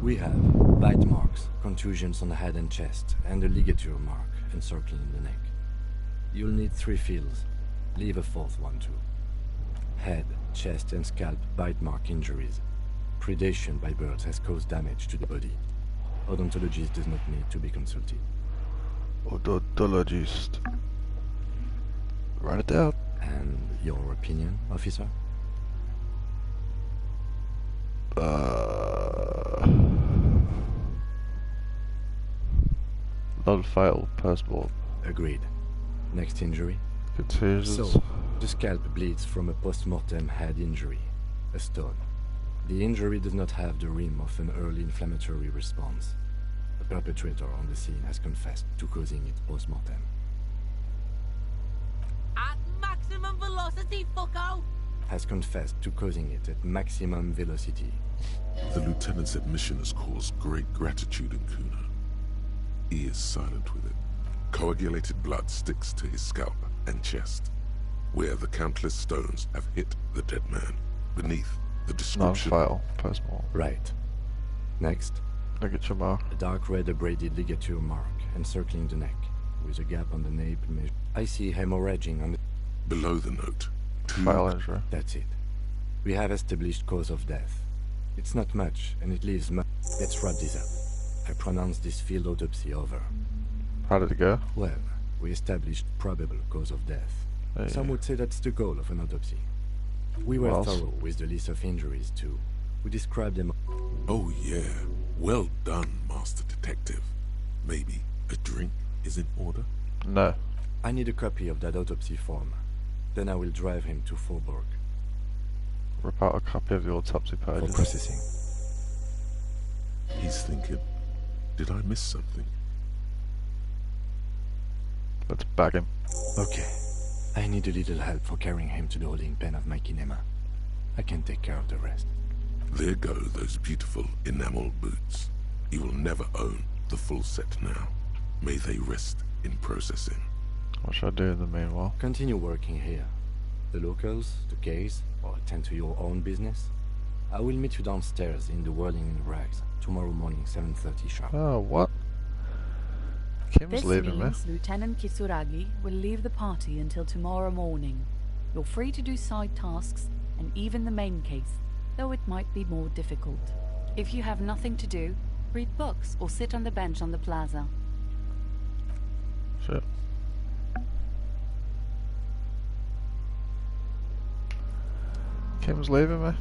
We have bite marks, contusions on the head and chest, and a ligature mark encircling the neck. You'll need 3 fills. Leave a 4th one too. Head, chest, and scalp bite mark injuries. Predation by birds has caused damage to the body. Odontologist does not need to be consulted. Odontologist. Write it down. And your opinion, officer? Non-fatal post-mortem. Agreed. Next injury? Contusions. So, the scalp bleeds from a post-mortem head injury, a stone. The injury does not have the rim of an early inflammatory response. The perpetrator on the scene has confessed to causing it post-mortem. At maximum velocity, fucko! Has confessed to causing it at maximum velocity. The lieutenant's admission has caused great gratitude in Kuna. He is silent with it. Coagulated blood sticks to his scalp and chest, where the countless stones have hit the dead man. Beneath the description... Non-fatal post-mortem. Right. Next. Ligature mark. A dark red abraded ligature mark encircling the neck, with a gap on the nape measured. I see hemorrhaging on the... Below the note. Fatal injury. That's it. We have established cause of death. It's not much, and it leaves much. Let's wrap this up. I pronounce this field autopsy over. How did it go? Well, we established probable cause of death. Hey. Some would say that's the goal of an autopsy. We were thorough with the list of injuries, too. We described them... Oh, yeah. Well done, Master Detective. Maybe a drink is in order? No. I need a copy of that autopsy form. Then I will drive him to Faubourg. Rip out a copy of the autopsy pages. For processing. He's thinking, did I miss something? Let's bag him. Okay. I need a little help for carrying him to the holding pen of my kinema. I can take care of the rest. There go those beautiful enamel boots. You will never own the full set now. May they rest in processing. What should I do in the meanwhile? Continue working here. The locals, the case, or attend to your own business. I will meet you downstairs in the Whirling in Rags tomorrow morning, 7:30 sharp. Oh, what? Kim's This leaving me. means Lieutenant Kisuragi will leave the party until tomorrow morning. You're free to do side tasks, and even the main case, though it might be more difficult. If you have nothing to do, read books or sit on the bench on the plaza. Shit. Kim's leaving me.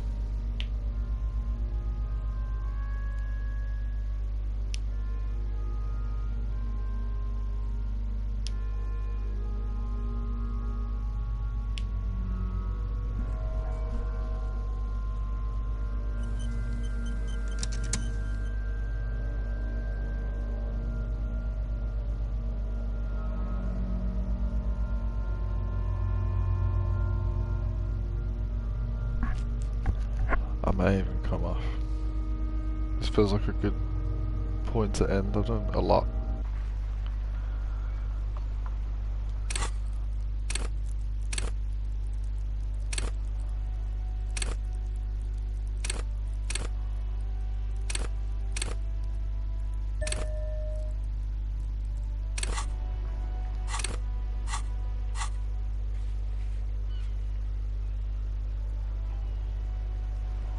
I may even come off. This feels like a good point to end. I've done a lot.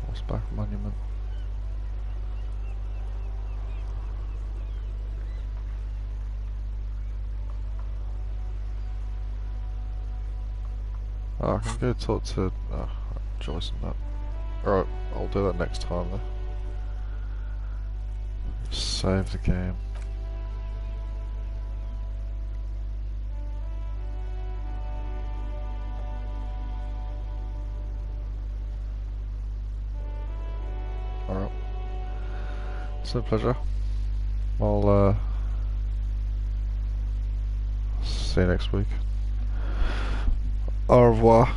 Horseback monument. Oh, I can go talk to Joyce and that. Alright, I'll do that next time then. Save the game. Alright. It's a pleasure. I'll see you next week. Au revoir.